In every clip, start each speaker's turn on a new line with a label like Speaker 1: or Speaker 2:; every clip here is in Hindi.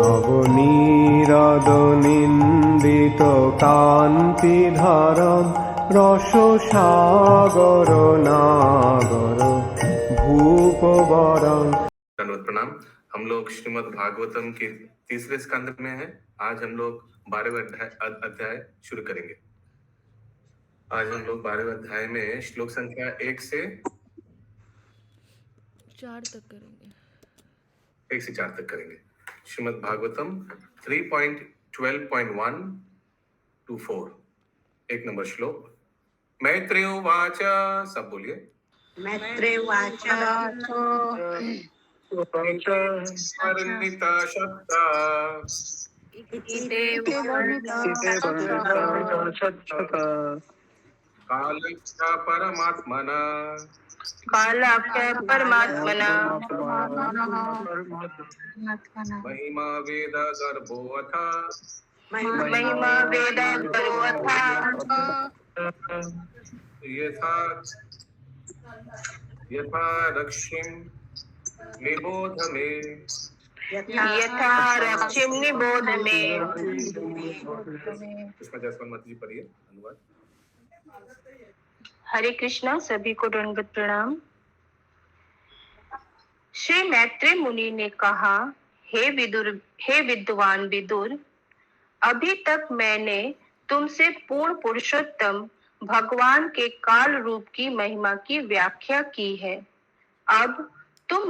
Speaker 1: নবনীরদ-নিন্দিত কান্তিধারম রসসাগর নাগর भूपवरं।
Speaker 2: प्रणाम। हम लोग श्रीमद् भागवतम के तीसरे स्कंद में हैं। आज हम लोग 12वें अध्याय शुरू करेंगे। आज हम लोग 12वें अध्याय में श्लोक संख्या 1 से
Speaker 3: 4 तक करेंगे।
Speaker 2: 1 से 4 तक करेंगे। श्रीमद् भागवतम 3.12.1 to 4। 1 नंबर श्लोक। मैत्रेय उवाच, सब बोलिए।
Speaker 4: मैत्रेय उवाच
Speaker 2: वर्णिता शब्दा कालस्य परमात्मना महिमा वेद गर्भोऽथ यथा रक्षिं निबोध मे। कृष्ण जसवंत जी पढ़िए अनुवाद।
Speaker 5: हरे कृष्णा, सभी को दंडवत प्रणाम। श्री मैत्रेय मुनि ने कहा, हे विद्वान विदुर, अभी तक मैंने तुमसे पूर्ण पुरुषोत्तम भगवान के काल रूप की महिमा की व्याख्या की है। अब तुम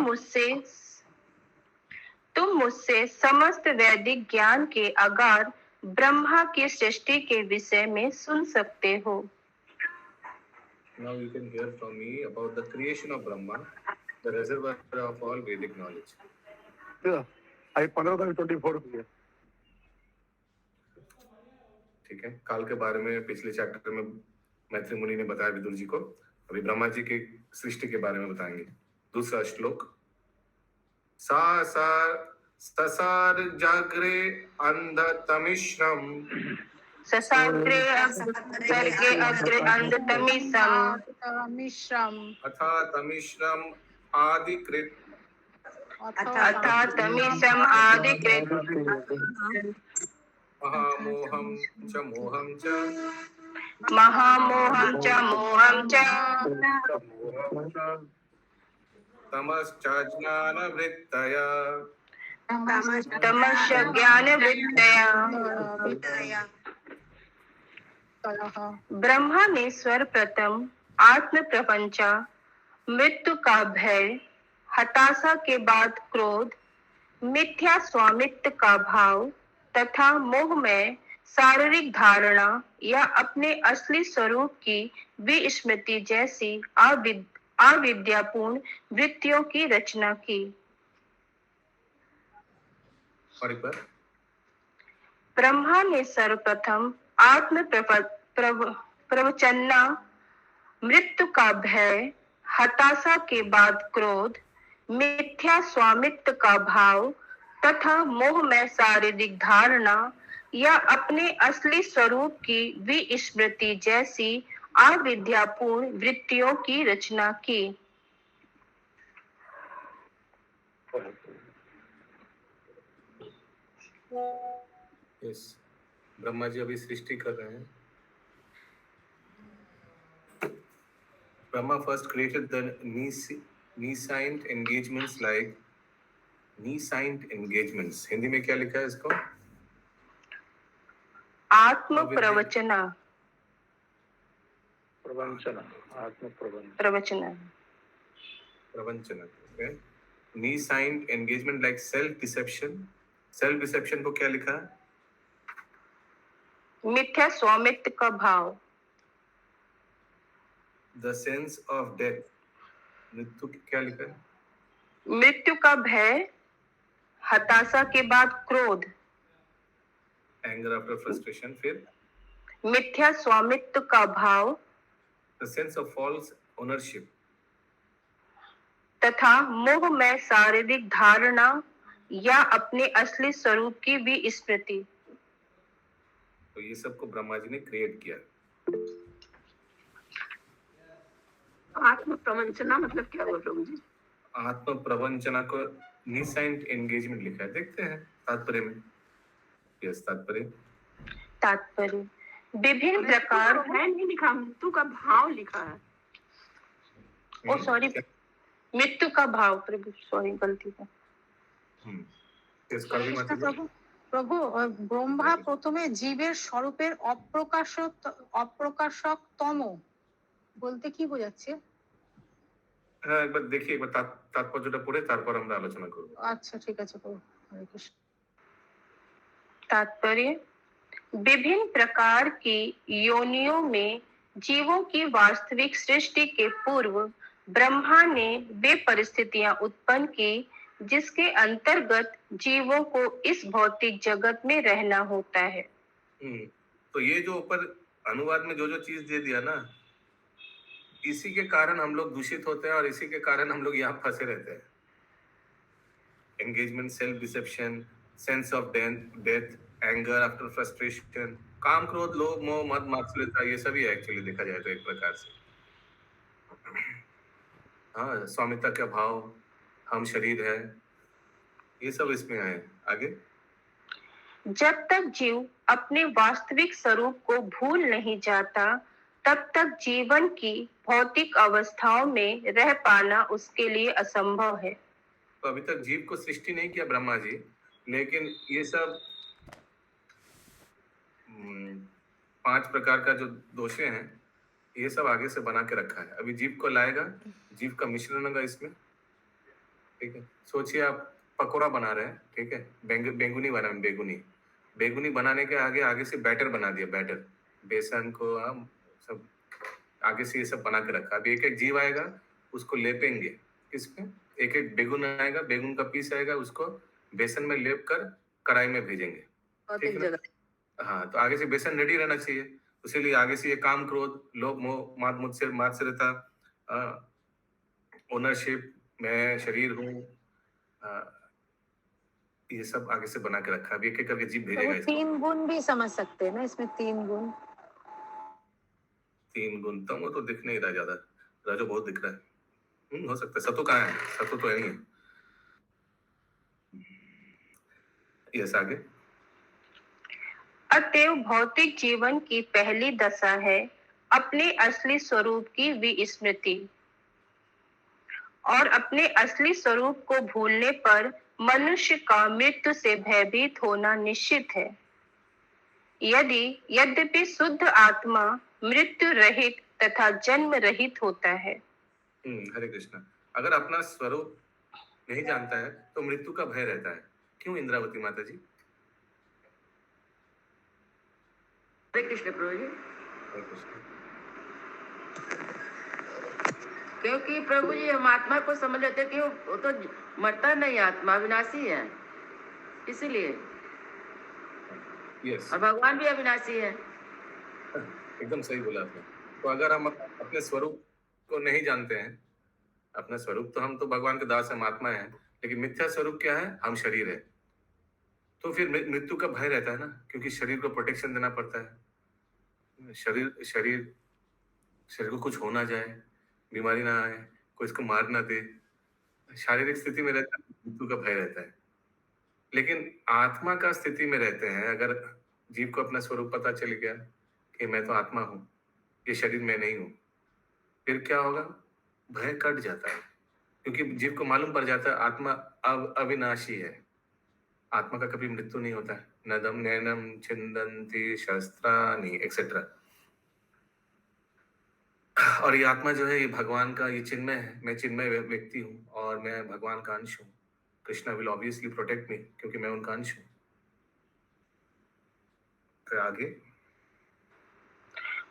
Speaker 5: मुझसे समस्त वैदिक ज्ञान के अगार ब्रह्मा की सृष्टि के विषय में सुन सकते हो।
Speaker 2: Now you can hear from me about the creation of Brahma, the reservoir of all Vedic knowledge.
Speaker 6: आई 15-24 है।
Speaker 2: ठीक है। काल के बारे में पिछले चैप्टर में मैत्रेय मुनि ने बताया विदुर जी को। अभी ब्रह्मा जी की सृष्टि के बारे में बताएंगे। दूसरा श्लोक। ससार जागरे अंधतमिश्रम
Speaker 5: ससाग्रे अग्रे अंधतमिश्रम
Speaker 2: अथा तमिश्रम आदिकृत महामोहं च मोहं च तमश्च ज्ञानवृत्तया
Speaker 5: ब्रह्मा ने सर्वप्रथम आत्म प्रपंचा, मृत्यु का भय, हताशा के बाद क्रोध, मिथ्या स्वामित्व का भाव तथा मोह में शारीरिक धारणा या अपने असली स्वरूप की विस्मृति जैसी अविद्यापूर्ण वृत्तियों की रचना की। ब्रह्मा ने सर्वप्रथम आत्म प्रवचना, मृत्यु का भय, हताशा के बाद क्रोध, मिथ्या स्वामित्व का भाव तथा मोह में शारीरिक धारणा या अपने असली स्वरूप की विस्मृति जैसी अविद्यापूर्ण वृत्तियों की रचना की।
Speaker 2: यस, ब्रह्मा जी अभी सृष्टि कर रहे हैं। Brahma first created the nescient engagements like nescient engagements। Hindi में क्या लिखा है इसको?
Speaker 5: आत्म प्रवचना।
Speaker 2: nescient engagement like self deception को क्या लिखा है?
Speaker 5: मिथ्या स्वामित्व का भाव।
Speaker 2: The sense of death, मृत्यु क्या लिखा है?
Speaker 5: मृत्यु का भय, हताशा के बाद क्रोध,
Speaker 2: anger after frustration, फिर
Speaker 5: मिथ्या स्वामित्व का भाव,
Speaker 2: the sense of false ownership,
Speaker 5: तथा मोह में शारीरिक धारणा या अपने असली स्वरूप की विस्मृति।
Speaker 2: तो ये सबको ब्रह्मा जी ने क्रिएट किया।
Speaker 4: आत्म प्रवंचना मतलब क्या हुआ प्रभु जी?
Speaker 2: आत्म प्रवंचना को निसाइंट एंगेजमेंट लिखा है, देखते हैं तात्पर्य में, यस तात्पर्य,
Speaker 5: तात्पर्य विभिन्न प्रकार
Speaker 4: मृत्यु का है नहीं लिखा, मृत्यु का भाव लिखा है।
Speaker 5: ओ सॉरी, मृत्यु का भाव प्रभु, सॉरी गलती का।
Speaker 2: यस कवि माता जी।
Speaker 3: প্রভু প্রভু ব্রহ্মা প্রথমে জীবের স্বরূপের অপ্রকাশকতম বলতে কি বোঝাচ্ছে?
Speaker 2: হ্যাঁ একবার দেখি, একবার তাৎপর্যটা পড়ে তারপর আমরা আলোচনা করব।
Speaker 3: আচ্ছা ঠিক আছে প্রভু, হরে কৃষ্ণ।
Speaker 5: तात्पर्य विभिन्न प्रकार की योनियों में जीवों की वास्तविक सृष्टि के पूर्व ब्रह्मा ने वे परिस्थितियां उत्पन्न की जिसके अंतर्गत जीवों को इस भौतिक जगत में रहना होता है।
Speaker 2: तो ये जो ऊपर अनुवाद में जो जो चीज दे दिया ना, इसी के कारण हम लोग दूषित होते हैं और इसी के कारण हम लोग यहाँ फंसे रहते हैं। Engagement, self deception, sense of death, anger after frustration, काम, क्रोध, लोभ, मोह, मद, मात्सर्यता, ये सभी है एक्चुअली देखा जाए तो एक प्रकार से। हाँ, स्वामित्व का भाव, हम शरीर है, ये सब इसमें है। आगे
Speaker 5: जब तक जीव अपने वास्तविक स्वरूप को भूल नहीं जाता तब तक जीवन की भौतिक अवस्थाओं में रह पाना उसके लिए असंभव है।
Speaker 2: तो अभी तक जीव को सृष्टि नहीं किया ब्रह्मा जी, लेकिन ये सब 5 प्रकार का जो दोषे हैं ये सब आगे से बना के रखा है। अभी जीव को लाएगा, जीव का मिश्रण होगा इसमें, ठीक है। सोचिए आप पकोड़ा बना रहे हैं, ठीक है, बेगुनी बना, बेगुनी बनाने के आगे से बैटर बना दिया, बैटर, बेसन को हम सब आगे से ये सब बना के रखा। अभी एक एक जीव आएगा, उसको लेपेंगे किसमें, एक एक बेगुन आएगा, बेगुन का पीस आएगा, उसको बेसन में लेप कर कढ़ाई में भेजेंगे, ठीक है। हाँ, तो आगे से बेसन रेडी रहना चाहिए, इसीलिए आगे से ये काम, क्रोध, लोभ, मोह, मात्सर्यता, ओनरशिप, मैं शरीर हूँ, ये सब आगे से बना के रखा। अभी एक एक करके जीव भेजेगा।
Speaker 3: तो 3 गुण भी समझ सकते हैं ना इसमें, 3 गुण।
Speaker 2: 3 गुण तो वो तो दिख नहीं रहा ज्यादा, राजो बहुत दिख रहा है। हो सकता है। सत्व कहाँ है? सत्व तो है नहीं है। यस आगे।
Speaker 5: अतएव भौतिक जीवन की पहली दशा है अपने असली स्वरूप की विस्मृति, और अपने असली स्वरूप को भूलने पर मनुष्य का मृत्यु से भयभीत होना निश्चित है। यद्यपि शुद्ध आत्मा मृत्यु रहित तथा जन्म रहित होता है।
Speaker 2: हरे कृष्णा। अगर अपना स्वरूप नहीं जानता है तो मृत्यु का भय रहता है। क्यों इंद्रावती माता जी?
Speaker 7: हरे कृष्ण प्रभु जी।
Speaker 2: हरे कृष्ण।
Speaker 7: क्योंकि प्रभु जी हम आत्मा को समझ लेते कि वो तो मरता नहीं, आत्मा अविनाशी है, इसीलिए।
Speaker 2: यस।
Speaker 7: और भगवान भी अविनाशी है।
Speaker 2: एकदम सही बोला आपने। तो अगर हम अपने स्वरूप को नहीं जानते हैं, अपना स्वरूप तो हम तो भगवान के दास हैं, आत्मा है, लेकिन मिथ्या स्वरूप क्या है? हम शरीर है। तो फिर मृत्यु का भय रहता है ना, क्योंकि शरीर को प्रोटेक्शन देना पड़ता है। शरीर को कुछ हो ना जाए, बीमारी ना आए, कोई इसको मार ना दे, शारीरिक स्थिति में रहता है, मृत्यु का भय रहता है। लेकिन आत्मा का स्थिति में रहते हैं, अगर जीव को अपना स्वरूप पता चल गया कि मैं तो आत्मा हूँ, ये शरीर में नहीं हूँ, फिर क्या होगा? भय कट जाता है, क्योंकि जीव को मालूम पड़ जाता है आत्मा अविनाशी है, आत्मा का कभी मृत्यु नहीं होता है। नदम नैनम छिंदन्ति शस्त्राणि एक्सेट्रा। और ये आत्मा जो है, ये भगवान का, ये चिन्मय है। मैं चिन्मय व्यक्ति हूँ और मैं भगवान का अंश हूँ। Krishna will obviously protect me, क्योंकि मैं उनका अंश हूँ। तो आगे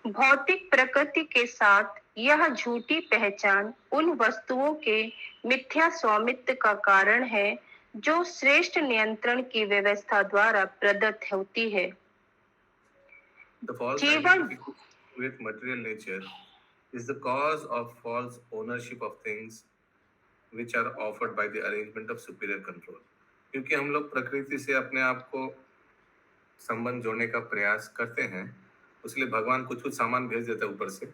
Speaker 5: भौतिक प्रकृति के साथ यह झूठी पहचान उन वस्तुओं के मिथ्या स्वामित्व का कारण है जो श्रेष्ठ नियंत्रण की व्यवस्था द्वारा प्रदत्त होती है।
Speaker 2: The false
Speaker 5: जीवन
Speaker 2: identity with material nature is the cause of false ownership of things which are offered by the arrangement of superior control. क्योंकि हम लोग प्रकृति से अपने आप को संबंध जोड़ने का प्रयास करते हैं, इसलिए भगवान कुछ सामान भेज देता है ऊपर से,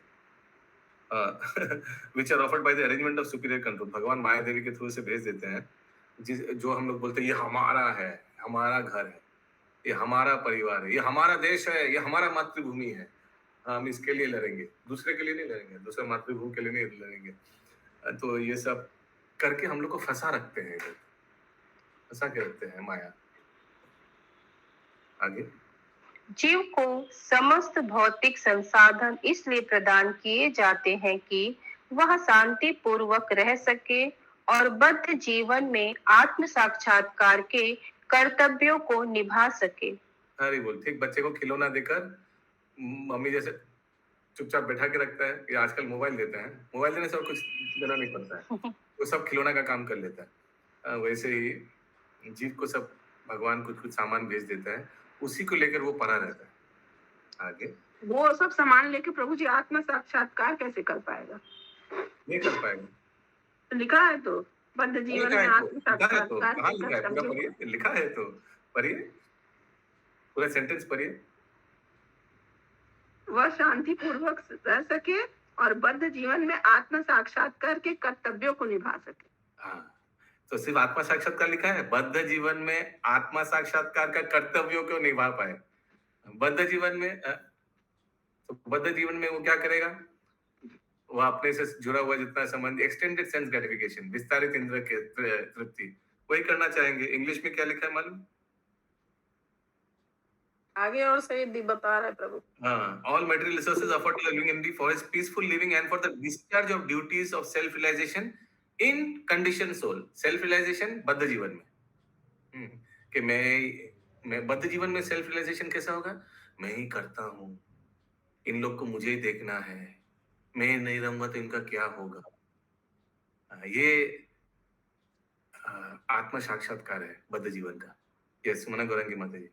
Speaker 2: which are offered by the arrangement of superior control. भगवान माया देवी के थ्रू से भेज देते हैं, जो हम लोग बोलते हैं ये हमारा है, हमारा घर है, ये हमारा परिवार है, ये हमारा देश है, ये हमारा मातृभूमि है। हम इसके लिए लड़ेंगे, दूसरे के लिए नहीं लड़ेंगे, दूसरे मातृभूमि के लिए नहीं लड़ेंगे। तो ये सब करके हम लोग को फंसा रखते हैं, फंसा के रखते हैं माया। आगे
Speaker 5: जीव को समस्त भौतिक संसाधन इसलिए प्रदान किए जाते हैं कि वह शांति पूर्वक रह सके और बद्ध जीवन में आत्म साक्षात्कार के कर्तव्यों को निभा सके।
Speaker 2: हरी बोल। ठीक, बच्चे को खिलौना देकर मम्मी जैसे चुपचाप बैठा के रखता है, या आजकल मोबाइल देते हैं, मोबाइल देने से और कुछ देना नहीं पड़ता है, वो सब खिलौना का काम कर लेता है। वैसे ही जीव को सब भगवान कुछ कुछ सामान भेज देता है, उसी को लेकर वो पड़ा रहता है। आगे
Speaker 4: वो सब सामान लेके प्रभु जी आत्म साक्षात्कार कैसे कर पाएगा?
Speaker 2: नहीं कर पाएगा।
Speaker 4: लिखा है तो बद्ध जीवन में आत्म साक्षात्कार
Speaker 2: कहाँ
Speaker 4: के
Speaker 2: लिखा है? पूरा
Speaker 4: कर्तव्य।
Speaker 2: पढ़िए, लिखा है तो पढ़िए, पूरा सेंटेंस पढ़िए।
Speaker 4: वह शांति पूर्वक रह सके और बद्ध जीवन में आत्म साक्षात्कार के कर्तव्यों को निभा सके।
Speaker 2: हाँ, तो सिर्फ आत्मा साक्षात्कार लिखा है, बद्ध जीवन में आत्मा साक्षात्कार का कर्तव्यों को निभा पाए। बद्ध जीवन में तो बद्ध जीवन में वो क्या करेगा? वो अपने से जुड़ा हुआ जितना संबंध, एक्सटेंडेड सेंस ग्रेटिफिकेशन, विस्तारित इंद्र के तृप्ति, वही करना चाहेंगे। इंग्लिश में क्या लिखा है मालूम?
Speaker 4: आगे और सही बता रहे प्रभु।
Speaker 2: हाँ, all material resources offered to the living entity for his peaceful living and for the discharge of duties of self realization in conditioned soul. self realization बद्ध जीवन में, कि मैं बद्ध जीवन में सेल्फ रियलाइजेशन कैसा होगा? मैं ही करता हूँ, इन लोग को मुझे ही देखना है, मैं नहीं रहूंगा तो इनका क्या होगा। ये आत्म साक्षात्कार है बद्ध जीवन का। यस, मना करेंगे माता जी।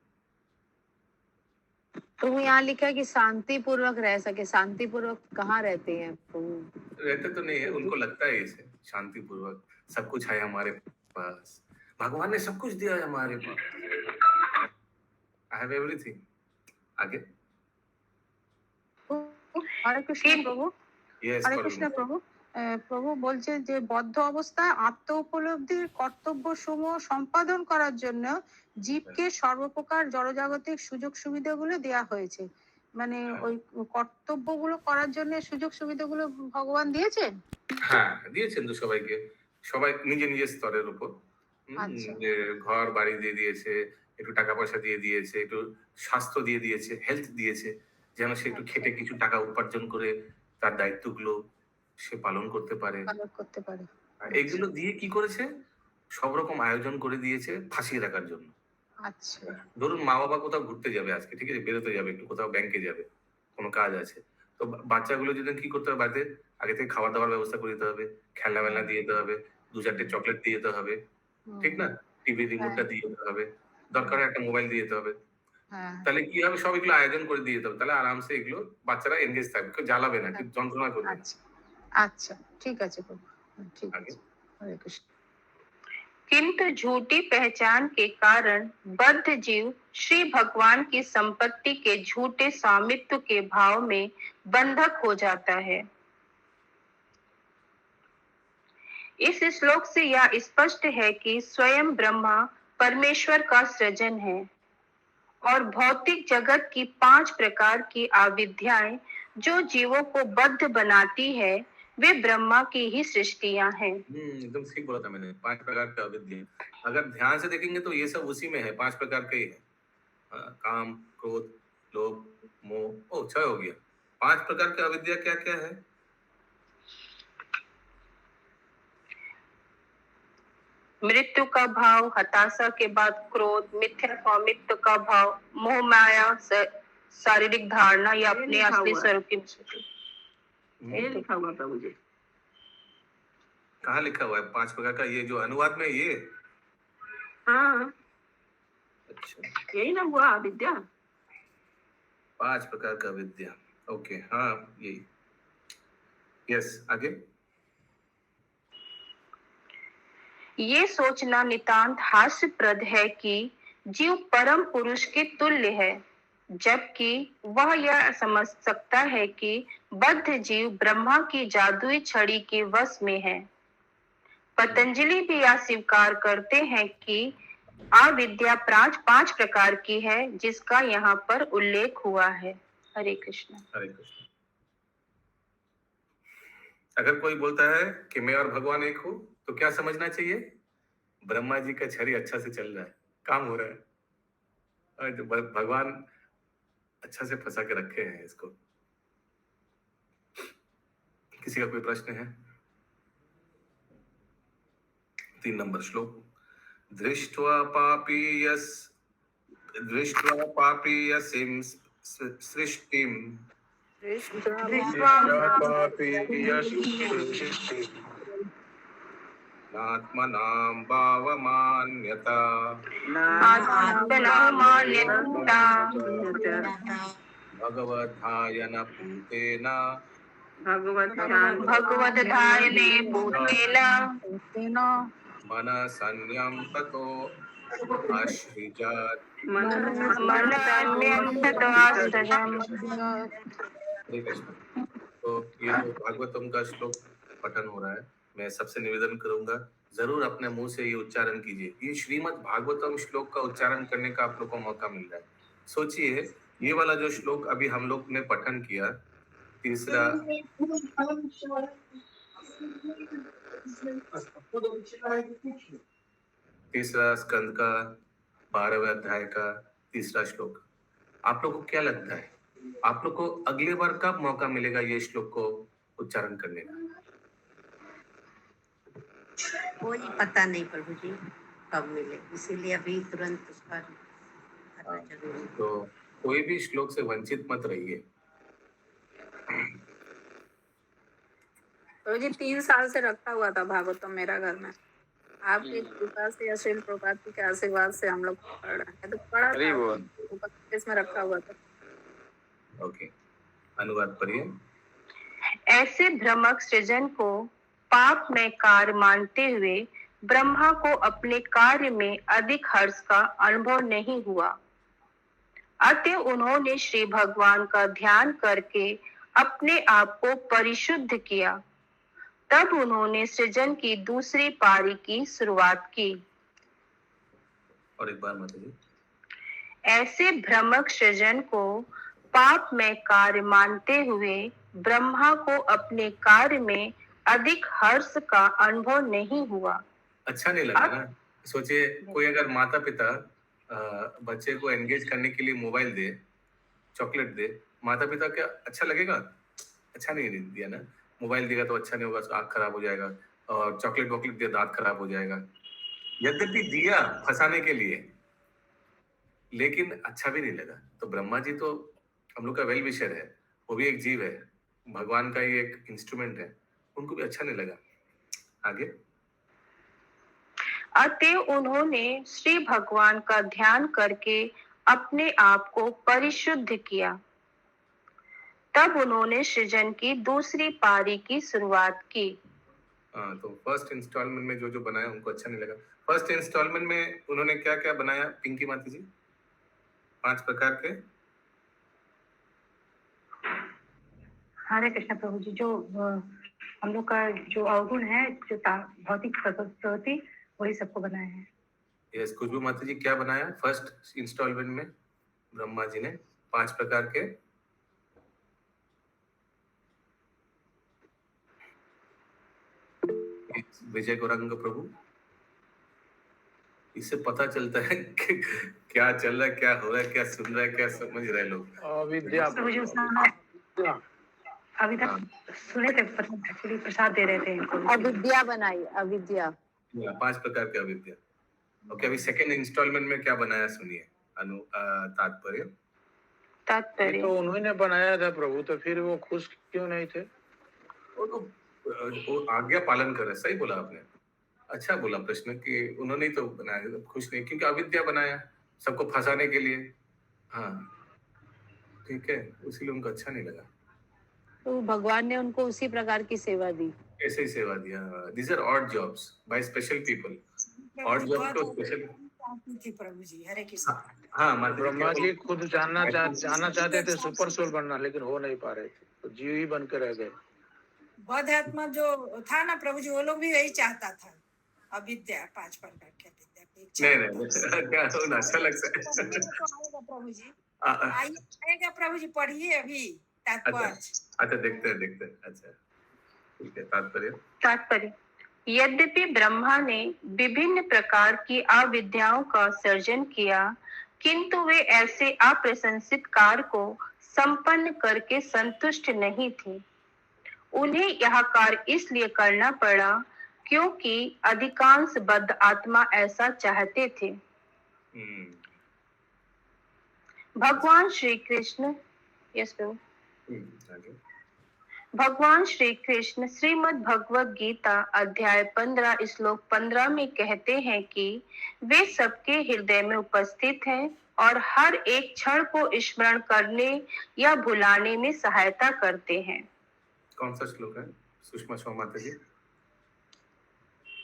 Speaker 3: प्रभु यहाँ लिखा है कि शांति पूर्वक रह सके। शांति पूर्वक कहाँ रहते हैं प्रभु?
Speaker 2: रहते तो नहीं है, उनको लगता है इसे शांति पूर्वक सब कुछ है हमारे पास, भगवान ने सब कुछ दिया है हमारे पास, आई हैव एवरीथिंग। आगे
Speaker 3: हरे कृष्ण प्रभु।
Speaker 2: यस,
Speaker 3: হরে কৃষ্ণ প্রভু। প্রভু বলছে যে বদ্ধ অবস্থায় আত্ম উপলব্ধির কর্তব্য সমূহ সম্পাদন করার জন্য জীবকে সর্বপ্রকার জড়জাগতিক সুযোগ সুবিধাগুলো দেয়া হয়েছে। মানে ওই কর্তব্যগুলো করার জন্য সুযোগ সুবিধাগুলো ভগবান দিয়েছেন।
Speaker 2: হ্যাঁ, দিয়েছেন তো সবাইকে, সবাই নিজে নিজের স্তরের উপর।
Speaker 3: আচ্ছা।
Speaker 2: যে ঘর বাড়ি দিয়ে দিয়েছে, একটু টাকা পয়সা দিয়ে দিয়েছে, একটু স্বাস্থ্য দিয়ে দিয়েছে, হেলথ দিয়েছে, যেন সে একটু খেটে কিছু টাকা উপার্জন করে তার দায়িত্বগুলো সে পালন করতে পারে।
Speaker 3: পালন করতে পারে।
Speaker 2: আর এগুলো দিয়ে কি করেছে? সব রকম আয়োজন করে দিয়েছে ফাঁসিয়ে রাখার জন্য।
Speaker 3: আচ্ছা।
Speaker 2: ধরুন মা বাবা কোথাও ঘুরতে যাবে আজকে, ঠিক আছে, বেরোতে যাবে, একটু কোথাও ব্যাংকে যাবে, কোনো কাজ আছে, তো বাচ্চাগুলো যদি কি করতে হবে, বাড়িতে আগে থেকে খাওয়া দাওয়ার ব্যবস্থা করে দিতে হবে, খেলনা দিয়ে দিতে হবে, 2-4টে চকলেট দিয়ে দিতে হবে, ঠিক না, টিভি রিমোটটা দিয়ে দিতে হবে, দরকার হয় একটা মোবাইল দিয়ে দিতে হবে।
Speaker 3: হ্যাঁ।
Speaker 2: তাহলে কি হবে? সব এগুলো আয়োজন করে দিয়ে দিতে হবে, তাহলে আরামসে এগুলো বাচ্চারা এনগেজ থাকবে, কেউ জ্বালাবে না, কেউ যন্ত্রণা করবে না।
Speaker 3: আচ্ছা আচ্ছা, ঠিক আছে প্রভু, ঠিক আছে। হরে কৃষ্ণ।
Speaker 5: किंतु झूठी पहचान के कारण बद्ध जीव श्री भगवान की संपत्ति के झूठे स्वामित्व के भाव में बंधक हो जाता है। इस श्लोक से यह स्पष्ट है कि स्वयं ब्रह्मा परमेश्वर का सृजन है और भौतिक जगत की 5 प्रकार की अविद्याएं जो जीवों को बद्ध बनाती है वे ब्रह्मा की ही सृष्टियां हैं।
Speaker 2: एकदम ठीक बोला था मैंने, 5 प्रकार का अविद्या। अगर ध्यान से देखेंगे तो ये सब उसी में है, 5 प्रकार के ही है। काम, क्रोध, लोभ, मोह, 6 हो गया। 5 प्रकार के अविद्या क्या क्या है?
Speaker 5: मृत्यु का भाव, हताशा के बाद क्रोध, मिथ्या स्वामित्व का भाव, मोह माया, शारीरिक धारणा या अपने असली स्वरूप की स्मृति।
Speaker 4: ये लिखा हुआ प्रभु जी।
Speaker 2: कहाँ लिखा हुआ है 5 प्रकार का? ये जो अनुवाद में ये,
Speaker 4: हाँ
Speaker 2: अच्छा,
Speaker 4: यही ना हुआ विद्या।
Speaker 2: 5 प्रकार का विद्या, ओके, हाँ यही। यस, आगे।
Speaker 5: ये सोचना नितांत हास्यप्रद है कि जीव परम पुरुष के तुल्य है, जबकि वह यह समझ सकता है कि बद्ध जीव ब्रह्मा की जादुई छड़ी के वश में है। पतंजलि भी यह स्वीकार करते हैं कि अविद्या पांच प्रकार की है जिसका यहाँ पर उल्लेख हुआ है। हरे कृष्ण।
Speaker 2: हरे कृष्ण। अगर कोई बोलता है कि मैं और भगवान एक हूं, तो क्या समझना चाहिए? ब्रह्मा जी का छड़ी अच्छा से चल रहा है, काम हो रहा है, और जो भगवान अच्छा से फंसा के रखे हैं इसको। किसी का कोई प्रश्न है? 3 नंबर श्लोक। दृष्ट्वा पापीयसीं सृष्टिं नात्मनां भावमान्यता भगवद्धायन भूतेन
Speaker 5: भगवद्धायने भूतेन
Speaker 2: मनसन्यं ततो आश्रिजात्। हरे कृष्ण। तो ये जो भागवतम का श्लोक पठन हो रहा है, मैं सबसे निवेदन करूंगा जरूर अपने मुंह से ये उच्चारण कीजिए। ये श्रीमद् भागवतम श्लोक का उच्चारण करने का आप लोग को मौका मिल रहा है। सोचिए, ये वाला जो श्लोक अभी हम लोग ने पठन किया, तीसरा स्कंद का 12वें अध्याय का 3रा श्लोक, आप लोग को क्या लगता है, आप लोग को अगली बार कब मौका मिलेगा ये श्लोक को उच्चारण करने का?
Speaker 8: कोई पता नहीं प्रभु जी कब मिले, इसीलिए अभी तुरंत उसका करना जरूरी है।
Speaker 2: तो कोई भी श्लोक से वंचित मत रहिए।
Speaker 9: तो जी 3 साल से रखा हुआ था भागवतम मेरा घर में, आपकी कृपा से या श्रील प्रभुपाद जी के आशीर्वाद से हम लोग पढ़ रहे हैं। तो पढ़ा था, इसमें रखा हुआ था।
Speaker 2: ओके, अनुवाद करिए।
Speaker 5: ऐसे भ्रमक सृजन को पाप में कार्य मानते हुए ब्रह्मा को अपने कार्य में अधिक हर्ष का अनुभव नहीं हुआ। अतः उन्होंने श्री भगवान का ध्यान करके अपने आप को परिशुद्ध किया। तब उन्होंने सृजन की दूसरी पारी की शुरुआत की।
Speaker 2: और एक बार माता जी।
Speaker 5: ऐसे भ्रमक सृजन को पाप में कार्य मानते हुए ब्रह्मा को अपने कार्य में अधिक हर्ष का अनुभव नहीं हुआ।
Speaker 2: अच्छा नहीं लगा ना? सोचिए, कोई अगर माता पिता बच्चे को एंगेज करने के लिए मोबाइल दे, चॉकलेट दे, माता पिता क्या अच्छा लगेगा? अच्छा नहीं दिया ना। मोबाइल देगा तो अच्छा नहीं होगा, आँख खराब हो जाएगा, और चॉकलेट वॉकलेट दिया दांत खराब हो जाएगा। यद्यपि दिया फंसाने के लिए, लेकिन अच्छा भी नहीं लगा। तो ब्रह्मा जी तो हम लोग का वेल विशर है, वो भी एक जीव है, भगवान का ही एक इंस्ट्रूमेंट है, उनको भी अच्छा नहीं लगा। आगे।
Speaker 5: अतः उन्होंने श्री भगवान का ध्यान करके अपने आप को परिशुद्ध किया। तब उन्होंने सृजन की दूसरी पारी की शुरुआत की।
Speaker 2: तो फर्स्ट इंस्टॉलमेंट में जो जो बनाया उनको अच्छा नहीं लगा। फर्स्ट इंस्टॉलमेंट में उन्होंने क्या क्या बनाया पिंकी माता जी? 5 प्रकार के।
Speaker 10: हरे कृष्ण प्रभु जी। जो हम लोग का जो अवगुण है, जो भौतिक प्रवृत्ति, वही सबको बनाया है।
Speaker 2: यस, खुशबू माता जी क्या बनाया फर्स्ट इंस्टॉलमेंट में? ब्रह्मा जी ने 5 प्रकार के। विजय गौरंग प्रभु, इससे पता चलता है कि क्या चल रहा है, क्या हो रहा है, क्या सुन रहा है, क्या समझ रहे लोग।
Speaker 6: अविद्या
Speaker 10: अभी तक सुने थे, एक्चुअली प्रसाद दे रहे थे इनको।
Speaker 9: अविद्या बनाई, अविद्या।
Speaker 2: 5 प्रकार के अविद्या। ओके, अभी सेकंड इंस्टॉलमेंट में क्या बनाया सुनिए। तात्पर्य
Speaker 6: तो उन्होंने बनाया था प्रभु, तो फिर वो खुश क्यों नहीं थे?
Speaker 2: वो आज्ञा पालन कर रहे। सही बोला आपने, अच्छा बोला प्रश्न कि उन्होंने ही तो बनाया, खुश नहीं, क्योंकि अविद्या बनाया सबको फंसाने के लिए। हाँ ठीक है, इसीलिए उनको अच्छा नहीं लगा।
Speaker 9: तो भगवान ने उनको उसी प्रकार की सेवा दी।
Speaker 2: ऐसे ही सेवा दिया। These are odd jobs by special people. Odd job तो स्पेशल
Speaker 11: प्रभु जी। हरे कृष्ण।
Speaker 2: हाँ,
Speaker 6: ब्रह्मा जी खुद जाना चाहते थे सुपर सोल बनना, लेकिन हो नहीं पा रहे थे, तो जीव ही बन के रह गए।
Speaker 11: बौद्ध आत्मा जो था ना प्रभु जी, वो लोग भी यही चाहता था, अविद्या 5 प्रकार की अविद्या।
Speaker 2: नहीं नहीं क्या होना अच्छा लगता है।
Speaker 11: तो आएगा प्रभु जी,
Speaker 2: अच्छा
Speaker 11: आएगा प्रभु जी, पढ़िए अभी तात्पर्य।
Speaker 2: अच्छा देखते हैं अच्छा ठीक है।
Speaker 5: तात्पर्य। यद्यपि ब्रह्मा ने विभिन्न प्रकार की अविद्याओं का सर्जन किया, किंतु वे ऐसे अप्रशंसित कार्य को संपन्न करके संतुष्ट नहीं थे। उन्हें यह कार्य इसलिए करना पड़ा क्योंकि अधिकांश बद्ध आत्मा ऐसा चाहते थे। भगवान श्री कृष्ण भगवान श्री कृष्ण श्रीमद् भगवद गीता अध्याय 15 श्लोक 15 में कहते हैं कि वे सबके हृदय में उपस्थित हैं और हर एक क्षण को स्मरण करने या भुलाने में सहायता करते हैं।
Speaker 2: कौन सा श्लोक है सुषमा शर्मा माता जी?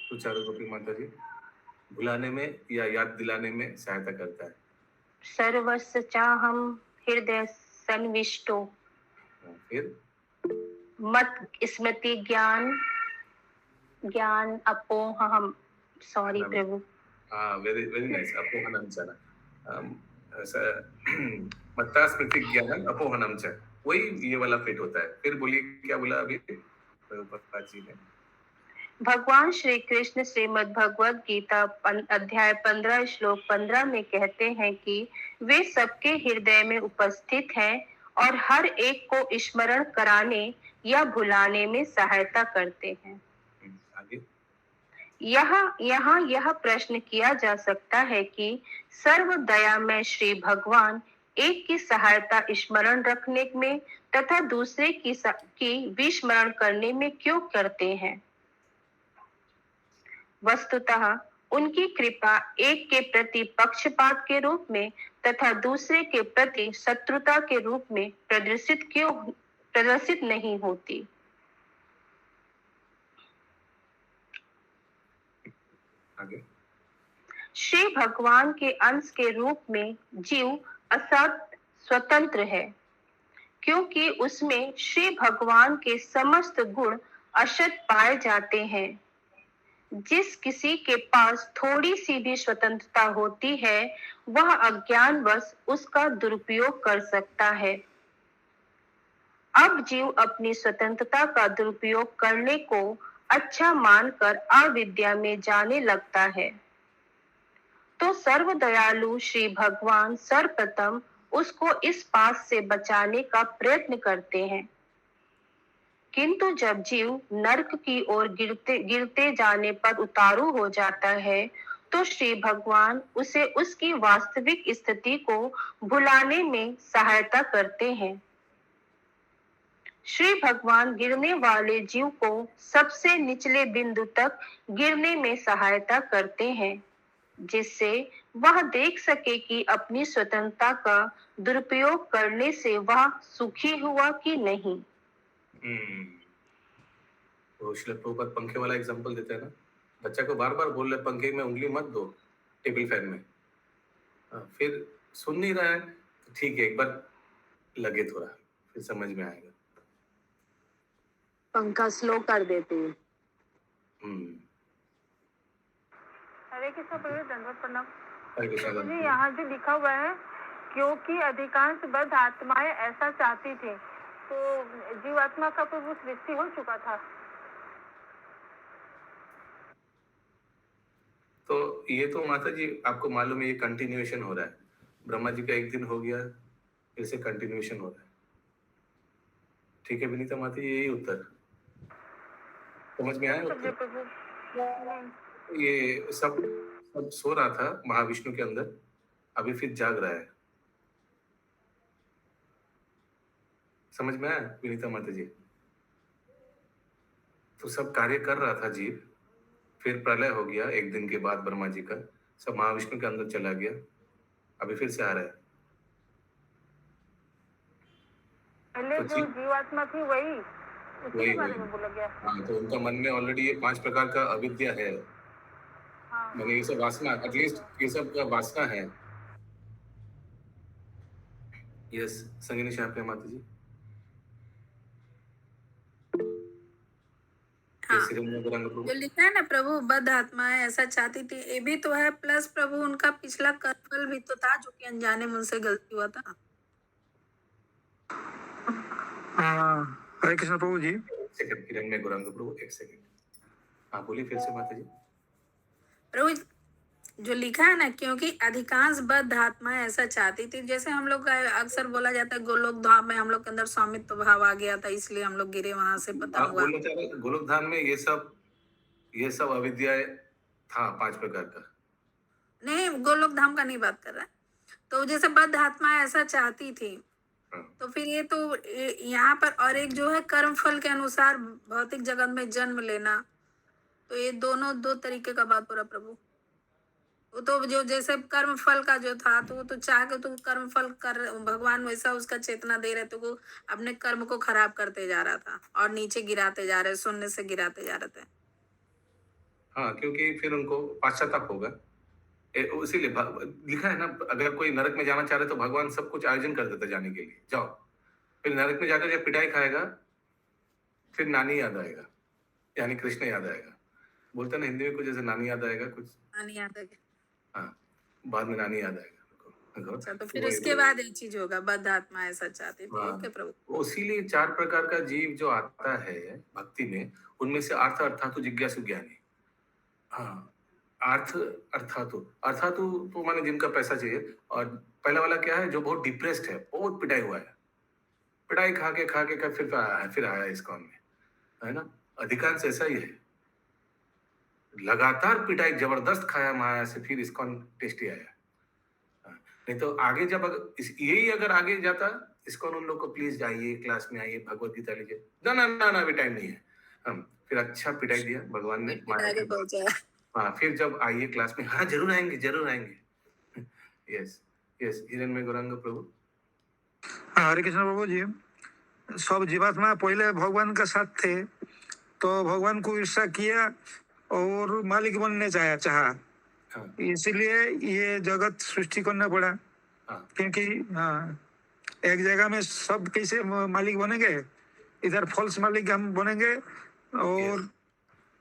Speaker 2: सुचारू गोपी माता जी, भुलाने में या याद दिलाने में सहायता करता है।
Speaker 5: सर्वस्य चाहम हृदय सन्विष्टो,
Speaker 2: फिर
Speaker 5: मत स्मृति ज्ञान अपोहम, सॉरी प्रभु।
Speaker 2: वेरी वेरी नाइस, अपोहनम च मत्ता स्मृति ज्ञान अपोहनम च, वही ये वाला फिट होता है। फिर बोलिए क्या बोला अभी प्रभुपाद जी ने?
Speaker 5: भगवान श्री कृष्ण श्रीमद् भगवद गीता अध्याय 15 श्लोक 15 में कहते हैं कि वे सबके हृदय में उपस्थित हैं और हर एक को स्मरण कराने या भुलाने में सहायता करते हैं।
Speaker 2: आगे
Speaker 5: यहाँ यह प्रश्न किया जा सकता है कि सर्व दयामय श्री भगवान एक की सहायता स्मरण रखने में तथा दूसरे की विस्मरण करने में क्यों करते हैं? वस्तुतः उनकी कृपा एक के प्रति पक्षपात के रूप में तथा दूसरे के प्रति शत्रुता के रूप में प्रदर्शित नहीं होती।
Speaker 2: आगे
Speaker 5: श्री भगवान के अंश के रूप में जीव असत स्वतंत्र है, क्योंकि उसमें श्री भगवान के समस्त गुण असत पाए जाते हैं। जिस किसी के पास थोड़ी सी भी स्वतंत्रता होती है, वह अज्ञानवश उसका दुरुपयोग कर सकता है। अब जीव अपनी स्वतंत्रता का दुरुपयोग करने को अच्छा मानकर अविद्या में जाने लगता है, तो सर्वदयालु श्री भगवान सर्वप्रथम उसको इस पाप से बचाने का प्रयत्न करते हैं। किंतु जब जीव नरक की ओर गिरते जाने पर उतारू हो जाता है, तो श्री भगवान उसे उसकी वास्तविक स्थिति को भुलाने में सहायता करते हैं। श्री भगवान गिरने वाले जीव को सबसे निचले बिंदु तक गिरने में सहायता करते हैं, जिससे वह देख सके कि अपनी स्वतंत्रता का दुरुपयोग करने से वह सुखी हुआ कि नहीं।
Speaker 2: तो श्री प्रभुपाद पंखे वाला एग्जांपल देते हैं ना, बच्चा को बार बार बोल रहे पंखे में उंगली मत दो टेबल फैन में, फिर सुन नहीं रहा है तो ठीक है एक बार लगे थोड़ा, फिर समझ में आएगा।
Speaker 9: पंखा स्लो कर देते हैं।
Speaker 3: हरे कृष्ण प्रभु, दंडवत प्रणाम।
Speaker 2: हरे कृष्ण।
Speaker 3: प्रभु जी, यहाँ भी लिखा हुआ है क्योंकि अधिकांश बद्ध आत्माएं ऐसा चाहती थी, तो जीवात्मा का प्रभु सृष्टि हो चुका था।
Speaker 2: तो ये तो माता जी आपको मालूम है ये कंटिन्यूएशन हो रहा है। ब्रह्मा जी का एक दिन हो गया, फिर से कंटिन्यूएशन हो रहा है। ठीक है विनीता माता जी, यही उत्तर समझ में आया? उत्तर ये सब सो रहा था महाविष्णु के अंदर, अभी फिर जाग रहा है। समझ में आया विनीता माता जी? तो सब कार्य कर रहा था जीव, फिर प्रलय हो गया एक दिन के बाद ब्रह्मा जी का, सब महाविष्णु के अंदर चला गया, अभी फिर से आ रहा है।
Speaker 3: पहले जो जीवात्मा थी वही उसके बारे में बोला गया।
Speaker 2: हाँ, तो उनका मन में ऑलरेडी ये 5 प्रकार का अविद्या है। हाँ। मैंने ये सब वासना, एटलीस्ट ये सब का वासना है। यस संगिनी श्याम माता जी।
Speaker 8: हाँ,
Speaker 2: हिरण्य में गौरांग प्रभु।
Speaker 9: जो लिखा है ना प्रभु बद्ध आत्माएं ऐसा चाहती थी, ये भी तो है, प्लस प्रभु उनका पिछला कर्मफल भी तो था जो कि अनजाने में उनसे गलती हुआ था।
Speaker 6: हरे कृष्ण प्रभु जी।
Speaker 2: सेकंड हिरण्य में गौरांग प्रभु, एक सेकंड। हाँ बोलिए फिर से माता जी।
Speaker 9: प्रभु जो लिखा है ना, क्योंकि अधिकांश बद्ध आत्माएं ऐसा चाहती थी, जैसे हम लोग का अक्सर बोला जाता है गोलोक धाम में हम लोग के अंदर स्वामित्व भाव आ गया था, इसलिए हम लोग गिरे, वहां से पता हुआ।
Speaker 2: गोलोक धाम में ये सब अविद्या था 5 प्रकार का।
Speaker 9: नहीं, गोलोक धाम का नहीं बात कर रहा है। तो जैसे बद्ध आत्माएं ऐसा चाहती थी, तो फिर ये तो यहाँ पर, और एक जो है कर्म फल के अनुसार भौतिक जगत में जन्म लेना, तो ये दोनों दो तरीके का बात हो रहा प्रभु। वो तो जो जैसे कर्म फल का जो था, तो वो तो चाह के तो कर्म फल कर भगवान वैसा उसका चेतना दे रहे, तो वो अपने कर्म को खराब करते जा रहा था और नीचे गिराते जा रहे, शून्य से गिराते जा रहे थे।
Speaker 2: हाँ, क्योंकि फिर उनको पश्चाताप होगा, इसीलिए लिखा है ना, अगर कोई नरक में जाना चाह रहे तो भगवान सब कुछ आयोजन कर देता जाने के लिए, जाओ। फिर नरक में जाकर जब पिटाई खाएगा, फिर नानी याद आएगा, यानी कृष्ण याद आएगा। बोलते ना हिंदी में कुछ जैसे नानी याद आएगा, कुछ
Speaker 9: नानी याद आएगा।
Speaker 2: हाँ, बाद में नानी याद आएगा।
Speaker 9: अच्छा, तो फिर इसके बाद एक चीज होगा, बद्ध आत्मा ऐसा चाहती थी।
Speaker 2: हाँ,
Speaker 9: ओके प्रभु।
Speaker 2: इसीलिए 4 प्रकार का जीव जो आता है भक्ति में, उनमें से अर्थ अर्थातु जिज्ञासु ज्ञानी। हाँ, अर्थातु तो माने जिनका पैसा चाहिए, और पहला वाला क्या है, जो बहुत डिप्रेस्ड है, बहुत पिटाई हुआ है, पिटाई खा के फिर आया इस्कॉन में, है ना। अधिकांश ऐसा ही है, लगातार पिटाई जबरदस्त खाया माया से, फिर इस्कॉन टेस्टी आया। नहीं तो आगे जब यही अगर आगे जाता इस्कॉन, उन लोग को प्लीज जाइए, क्लास में आइए, भगवत गीता लीजिए, ना अभी टाइम नहीं है। हम फिर अच्छा पिटाई दिया भगवान ने, हाँ, फिर जब आइए क्लास में, हाँ जरूर आएंगे। यस हिरण्य में गौरांग प्रभु।
Speaker 6: हरे कृष्ण प्रभु जी। सब जीवात्मा पहले भगवान का साथ थे, तो भगवान को ईर्ष्या किया और मालिक बनने चाहा, इसलिए ये जगत सृष्टि करना पड़ा। क्योंकि एक जगह में सब कैसे मालिक बनेंगे, इधर फॉल्स मालिक हम बनेंगे, और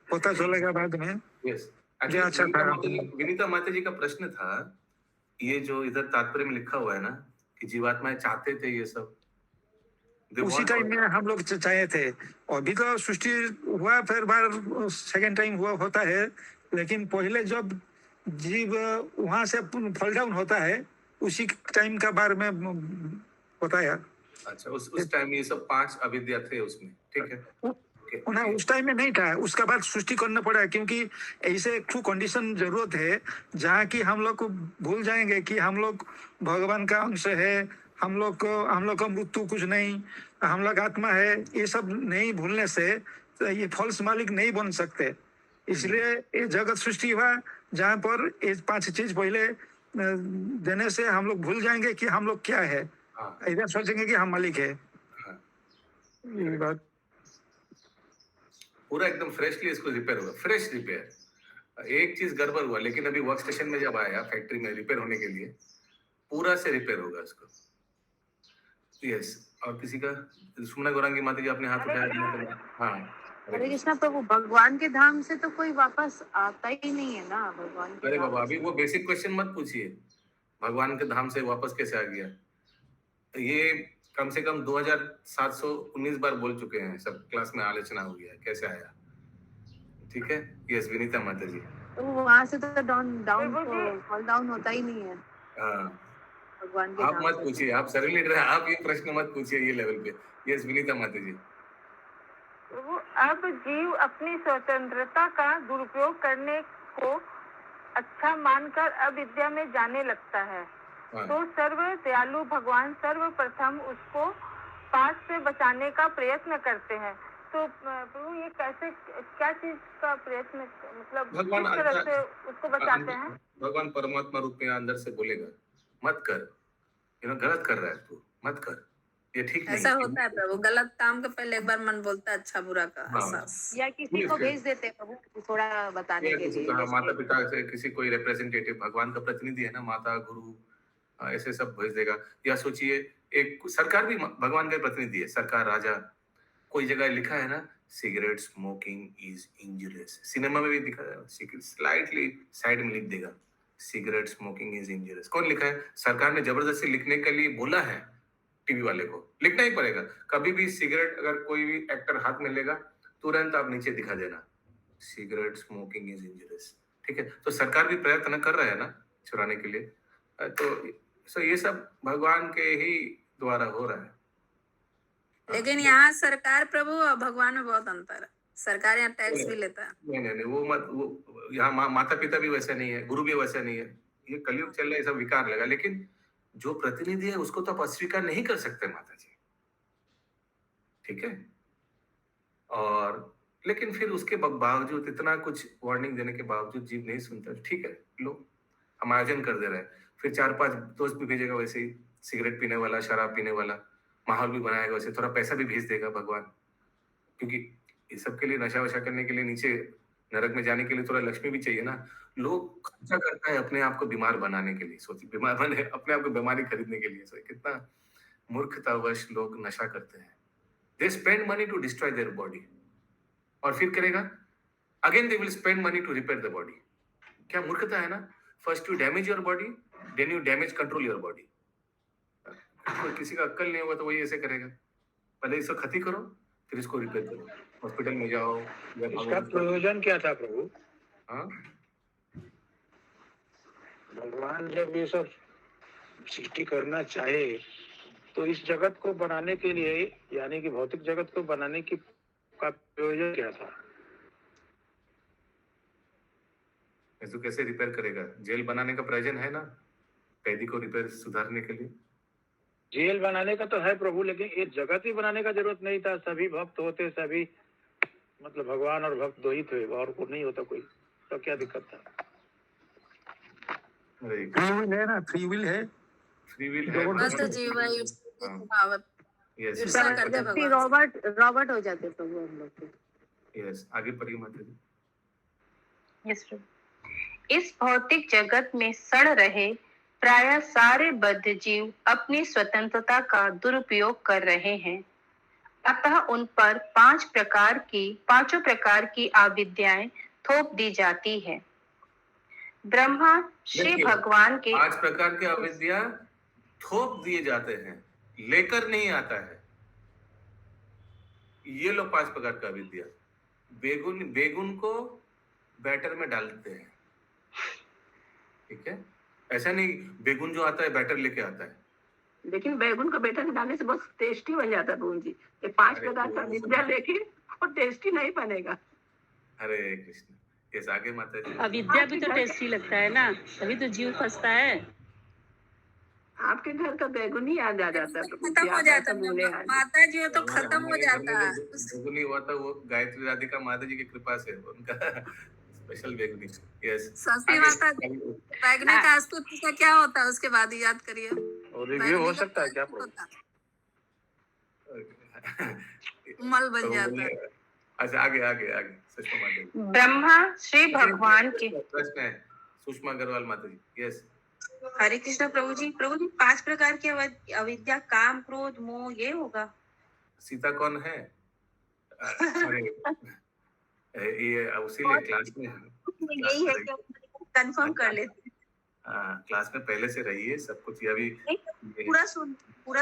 Speaker 6: पता चलेगा बाद में। अच्छा था।
Speaker 2: विनीता माता जी का प्रश्न था, ये जो इधर तात्पर्य में लिखा हुआ है ना कि जीवात्माएं चाहते थे ये सब,
Speaker 6: उसी टाइम में हम लोग चाहे थे। अभी तो सृष्टि हुआ, फिर बार सेकंड टाइम होता है, लेकिन पहले जब जीव वहां से फॉल डाउन होता है, उसी टाइम का बारे में बताया।
Speaker 2: अच्छा, उस टाइम ये सब 5 अविद्या थे उसमें, ठीक है।
Speaker 6: ना, उस टाइम में नहीं था, उसका बाद सृष्टि करना पड़ा, क्योंकि ऐसे एक टू कंडीशन जरूरत है जहाँ की हम लोग को भूल जाएंगे कि हम लोग भगवान का अंश है, हम लोग का मृत्यु कुछ नहीं, हम लोग आत्मा है। ये सब नहीं भूलने से ये फॉल्स मालिक नहीं बन सकते। इसलिए ये जगत सृष्टि हुआ जहाँ पर ये 5 चीज पहले देने से हम लोग भूल जाएंगे कि हम लोग क्या है, इधर सोचेंगे कि हम मालिक है। ये बात
Speaker 2: पूरा एकदम फ्रेशली इसको रिपेयर होगा, फ्रेश रिपेयर। एक चीज गड़बड़ हुआ, लेकिन अभी वर्क स्टेशन में जब आया फैक्ट्री में रिपेयर होने के लिए, पूरा से रिपेयर होगा इसको। यस, और किसी का? सुमना गौरांगी माता जी आपने हाथ उठाया। हाँ,
Speaker 3: हरे कृष्णा प्रभु। भगवान के धाम से तो कोई वापस आता ही नहीं है ना भगवान के।
Speaker 2: अरे बाबा, अभी वो बेसिक क्वेश्चन मत पूछिए, भगवान के धाम से वापस कैसे आ गया। ये कम से कम 2719 बार बोल चुके हैं, सब क्लास में आलोचना हो गया, कैसे आया। ठीक है। यस विनीता माता जी।
Speaker 3: तो वहां से तो फॉल डाउन होता ही नहीं है। भगवान के
Speaker 2: आप मत पूछिए, आप सर लीडर हैं, आप ये प्रश्न मत पूछिए ये लेवल पे। यस विनीता माता जी।
Speaker 12: वो अब जीव अपनी स्वतंत्रता का दुरुपयोग करने को अच्छा मानकर अविद्या में जाने लगता है, तो सर्व दयालु भगवान सर्वप्रथम उसको पाप से बचाने का प्रयत्न करते हैं। तो प्रभु ये कैसे, क्या चीज का प्रयत्न, मतलब
Speaker 2: भगवान
Speaker 12: किस तरह से उसको बचाते हैं?
Speaker 2: भगवान परमात्मा रूप में अंदर से बोलेगा, मत कर, गलत कर रहा है तू, मत कर, ये ठीक नहीं।
Speaker 9: ऐसा होता है प्रभु, गलत काम के पहले एक बार मन बोलता है अच्छा बुरा का एहसास,
Speaker 3: या किसी को भेज देते हैं प्रभु थोड़ा बताने के लिए।
Speaker 2: माता पिता से किसी कोई रिप्रेजेंटेटिव, भगवान का प्रतिनिधि है ना, माता गुरु, ऐसे सब भेज देगा। या सोचिए एक सरकार भी भगवान का प्रतिनिधि है, सरकार राजा। कोई जगह लिखा है ना cigarette smoking is injurious. Cinema में भी दिखा है, स्लाइटली साइड में लिख देगा सिगरेट स्मोकिंग इज इंजूरियस। कौन लिखा है? सरकार ने जबरदस्ती लिखने के लिए बोला है टीवी वाले को, लिखना ही पड़ेगा। कभी भी सिगरेट अगर कोई भी एक्टर हाथ में लेगा तुरंत आप नीचे दिखा देना सिगरेट स्मोकिंग इज इंजूरियस। ठीक है, तो सरकार भी प्रयत्न कर रहा है ना छुड़ाने के लिए। तो ये सब भगवान के ही द्वारा हो रहा है।
Speaker 9: लेकिन यहाँ सरकार प्रभु और भगवान में बहुत अंतर है। सरकार यहाँ टैक्स भी लेता है।
Speaker 2: नहीं, वो यहाँ माता पिता भी वैसे नहीं है, गुरु भी वैसे नहीं है। ये कलयुग चल रहा है, सब विकार लगा। लेकिन जो प्रतिनिधि है उसको तो आप अस्वीकार नहीं कर सकते माता जी, ठीक है। और लेकिन फिर उसके बावजूद, इतना कुछ वार्निंग देने के बावजूद जीव नहीं सुनता। ठीक है, लो हम आयोजन कर दे रहे हैं, फिर 4-5 दोस्त भी भेजेगा वैसे ही, सिगरेट पीने वाला, शराब पीने वाला, माहौल भी बनाएगा वैसे, थोड़ा पैसा भी भेज देगा भगवान। क्योंकि इस सब के लिए, नशा वशा करने के लिए, नीचे नरक में जाने के लिए थोड़ा लक्ष्मी भी चाहिए ना। लोग खर्चा करता है अपने आप को बीमार बनाने के लिए। सोचिए, बीमार बने, अपने आप को बीमारी खरीदने के लिए। सोचिए कितना मूर्खतावश लोग नशा करते हैं। They spend money to destroy their body, और फिर करेगा again they will spend money to repair the body. क्या मूर्खता है ना। First you damage your body, then you damage control your body. किसी का अक्ल नहीं होगा तो वही ऐसे करेगा, पहले इसको खती करो फिर इसको रिपेयर करो, हॉस्पिटल में जाओ।
Speaker 6: इसका प्रयोजन क्या था प्रभु?
Speaker 2: हाँ,
Speaker 6: भगवान जब ये सब सृष्टि करना चाहे तो इस जगत को बनाने के लिए, यानी कि भौतिक जगत को बनाने की का प्रयोजन क्या था?
Speaker 2: इसको कैसे रिपेयर करेगा? जेल बनाने का प्रयोजन है ना, कैदी को रिपेयर सुधारने के लिए।
Speaker 6: जेल बनाने का तो है प्रभु, लेकिन ये जगत ही बनाने का जरूरत नहीं था। सभी भक्त होते, सभी मतलब भगवान और भक्त दो ही थे, और को नहीं होता कोई, तो क्या दिक्कत था? फ्री विल है ना, फ्री विल है,
Speaker 2: फ्री विल है।
Speaker 9: तो जीव है,
Speaker 2: यस,
Speaker 9: ईर्ष्या करते भगवान से।
Speaker 3: रॉबर्ट हो जाते प्रभु हम लोग के।
Speaker 2: यस, आगे पढ़िए माता जी।
Speaker 5: यस प्रभु। इस भौतिक जगत में सड़ रहे प्राय सारे बद्ध जीव अपनी स्वतंत्रता का दुरुपयोग कर रहे हैं। अतः उन पर पांचों प्रकार की अविद्याएं थोप दी जाती है। ब्रह्मा श्री भगवान के
Speaker 2: 5 प्रकार के अविद्या थोप दिए जाते हैं, लेकर नहीं आता है। ये लो 5 प्रकार का अविद्या। बेगुन को बैटर में डालते हैं, ठीक है। ऐसा नहीं बेगुन जो आता है बैटर लेके आता है,
Speaker 4: लेकिन बैगन को बैटर में डालने से बहुत टेस्टी बन जाता है बहन जी। ये 5 प्रकार का विद्या लेके वो टेस्टी नहीं बनेगा।
Speaker 2: हरे कृष्ण। यस, आगे माता जी।
Speaker 8: अविद्या भी तो टेस्टी लगता है ना, तभी तो जीव फंसता है।
Speaker 4: आपके घर का बैगन ही याद आ जाता है,
Speaker 9: खत्म हो जाता है माता जी, वो तो खत्म हो जाता है।
Speaker 2: बेगुनी हुआ था वो गायत्री राधिका माता जी की कृपा से, उनका स्पेशल बेगुनी। यस,
Speaker 9: सस्ती माता जी, बैगनी का अस्तुति का क्या होता है उसके बाद याद करिए।
Speaker 6: और रिव्यू हो सकता है क्या?
Speaker 9: मल बन जाता है।
Speaker 2: अच्छा, आगे सुषमा माता जी।
Speaker 5: ब्रह्मा श्री भगवान के
Speaker 2: प्रश्न है सुषमा अग्रवाल माता जी। यस,
Speaker 11: हरे कृष्ण प्रभु जी। 5 प्रकार की अविद्या, काम, क्रोध, मोह, ये होगा।
Speaker 2: सीता कौन है? अरे ये उसी लिए क्लास में
Speaker 11: यही है, कंफर्म कर लेते।
Speaker 2: क्लास में पहले से रहिए, सब कुछ ये अभी
Speaker 11: पूरा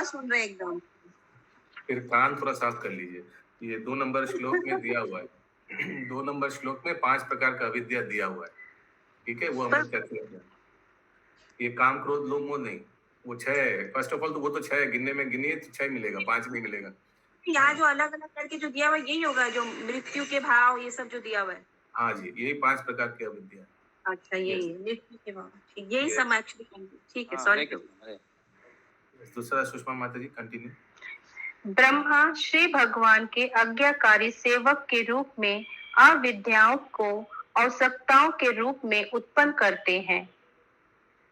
Speaker 11: सुन रहे एकदम।
Speaker 2: फिर कान थोड़ा साफ कर लीजिए। ये 2 नंबर श्लोक में दिया हुआ है। 2 नंबर श्लोक में 5 प्रकार का अविद्या दिया हुआ है, ठीक है। वो हम करते हैं। ये काम, क्रोध, लोभ, मोह नहीं, वो 6 है। फर्स्ट ऑफ ऑल तो वो तो 6 है, गिनने में गिनिए तो 6 मिलेगा, 5 नहीं मिलेगा।
Speaker 11: यहाँ जो अलग अलग करके जो दिया हुआ है यही होगा, जो मृत्यु के भाव ये सब जो दिया हुआ है।
Speaker 2: हाँ जी, यही 5 प्रकार की अविद्या।
Speaker 11: अच्छा, यही है मृत्यु के भाव, ठीक, यही सब एक्चुअली। ठीक है, सॉरी।
Speaker 2: दूसरा सुषमा माता जी, कंटिन्यू।
Speaker 5: ब्रह्मा श्री भगवान के आज्ञाकारी सेवक के रूप में अविद्याओं को आवश्यकताओं के रूप में उत्पन्न करते हैं,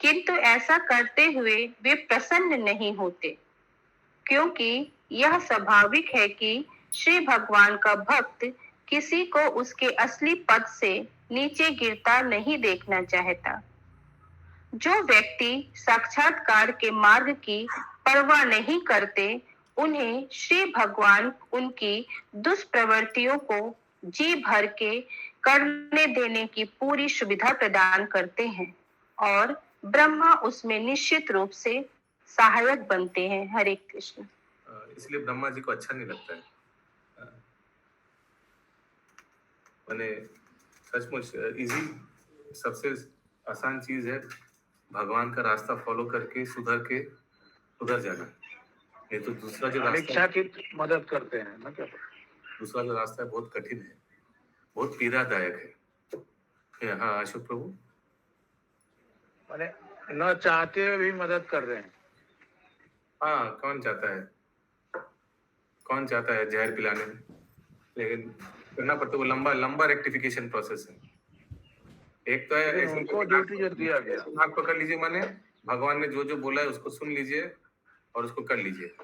Speaker 5: किंतु ऐसा करते हुए वे प्रसन्न नहीं होते, क्योंकि यह स्वाभाविक है कि श्री भगवान का भक्त किसी को उसके असली पद से नीचे गिरता नहीं देखना चाहता। जो व्यक्ति साक्षात्कार के मार्ग की परवाह नहीं करते उन्हें श्री भगवान उनकी दुष्प्रवृत्तियों को जी भर के करने देने की पूरी सुविधा प्रदान करते हैं और ब्रह्मा उसमें निश्चित रूप से सहायक बनते हैं। हरे कृष्ण।
Speaker 2: इसलिए ब्रह्मा जी को अच्छा नहीं लगता है। मैंने सचमुच इजी सबसे आसान चीज है भगवान का रास्ता फॉलो करके सुधर जाना। ये तो दूसरा जो रास्ता
Speaker 6: की मदद करते हैं ना, क्या
Speaker 2: दूसरा जो रास्ता है बहुत कठिन है, बहुत पीड़ादायक है। हाँ अशोक प्रभु,
Speaker 6: मैंने न चाहते हुए भी मदद कर रहे हैं।
Speaker 2: हाँ कौन चाहता है जहर पिलाने में, लेकिन करना पड़ता है। वो लंबा रेक्टिफिकेशन प्रोसेस है। एक तो है
Speaker 6: उनको ड्यूटी जो दिया गया,
Speaker 2: नाक पकड़ लीजिए, माने भगवान ने जो बोला है उसको सुन लीजिए और उसको कर लीजिए।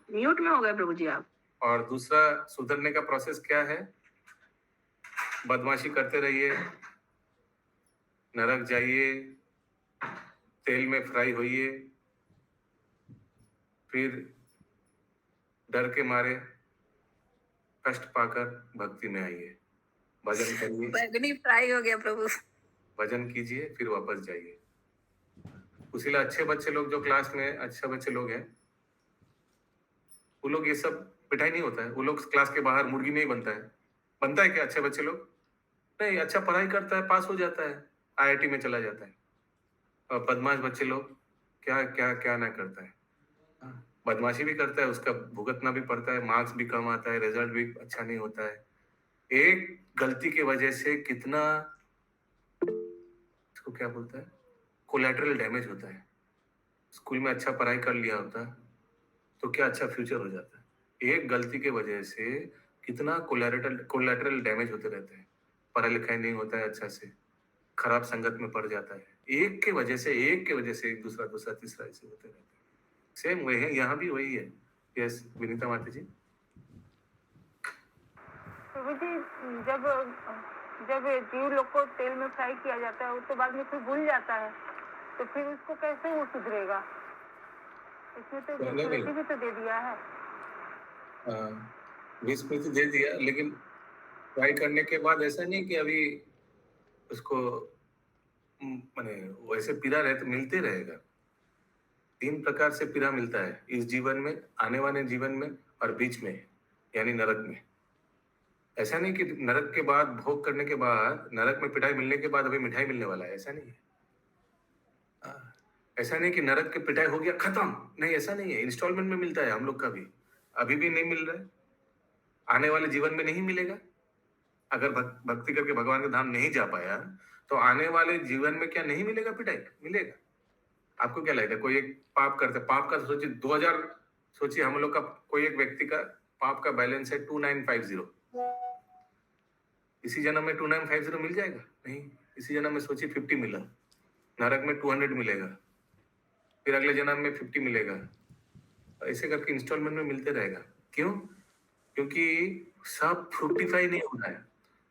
Speaker 4: म्यूट में हो गए प्रभु जी आप।
Speaker 2: और दूसरा सुधरने का प्रोसेस क्या है? बदमाशी करते रहिए, नरक जाइए, तेल में फ्राई होइए, फिर डर के मारे कष्ट पाकर भक्ति में आइए, भजन करिए।
Speaker 9: बैगनी फ्राई हो गया प्रभु।
Speaker 2: भजन कीजिए, फिर वापस जाइए। उसीलिए अच्छे बच्चे लोग जो क्लास में अच्छे बच्चे लोग हैं, वो लोग ये सब पिटाई नहीं होता है। वो लोग क्लास के बाहर मुर्गी में ही बनता है क्या? अच्छे बच्चे लोग नहीं, अच्छा पढ़ाई करता है, पास हो जाता है, IIT में चला जाता है। और बदमाश बच्चे लोग क्या ना करता है, बदमाशी भी करता है, उसका भुगतना भी पड़ता है, मार्क्स भी कम आता है, रिजल्ट भी अच्छा नहीं होता है। एक गलती की वजह से कितना, इसको क्या बोलता है, कोलैटरल डैमेज होता है। स्कूल में अच्छा पढ़ाई कर लिया होता तो क्या अच्छा फ्यूचर हो जाता है। एक गलती के वजह से कितना कोलैटरल डैमेज होते रहते हैं। पढ़ाई लिखाई नहीं होता है अच्छा से, खराब संगत में पड़ जाता है। एक के वजह से एक दूसरा तीसरा ऐसे होते रहते हैं। सेम वही है, यहाँ भी वही है। यस विनीता माता जी।
Speaker 12: प्रभु जी, जब जीव लोग को तेल में फ्राई किया जाता है, उसके बाद में फिर भूल जाता है, तो फिर उसको कैसे वो सुधरेगा? इसमें तो विस्मृति भी तो दे दिया है।
Speaker 2: विस्मृति दे दिया, लेकिन फ्राई करने के बाद ऐसा नहीं कि अभी उसको माने वैसे पीड़ा रहे तो मिलते रहेगा। 3 प्रकार से पीड़ा मिलता है इस जीवन में, आने वाले जीवन में और बीच में, यानी नरक में। ऐसा नहीं कि नरक के बाद, भोग करने के बाद, नरक में पिटाई मिलने के बाद अभी मिठाई मिलने वाला है, ऐसा नहीं है। ऐसा नहीं कि नरक के पिटाई हो गया खत्म, नहीं ऐसा नहीं है। इंस्टॉलमेंट में मिलता है हम लोग का भी, अभी भी नहीं मिल रहा है, आने वाले जीवन में नहीं मिलेगा। अगर भक्ति करके भगवान के धाम नहीं जा पाया तो आने वाले जीवन में क्या नहीं मिलेगा? पिटाई मिलेगा। आपको क्या लगता है? कोई एक पाप करते, पाप का सोचिए 2000, सोचिए हम लोग का कोई एक व्यक्ति का पाप का बैलेंस है 2950, इसी जन्म में 2950 मिल जाएगा? नहीं, इसी जन्म में सोचिए 50 मिला, नरक में 200 मिलेगा, फिर अगले जन्म में 50 मिलेगा, ऐसे करके इंस्टॉलमेंट में मिलते रहेगा। क्यों? क्योंकि सब फ्रूक्टिफाई नहीं हो रहा है।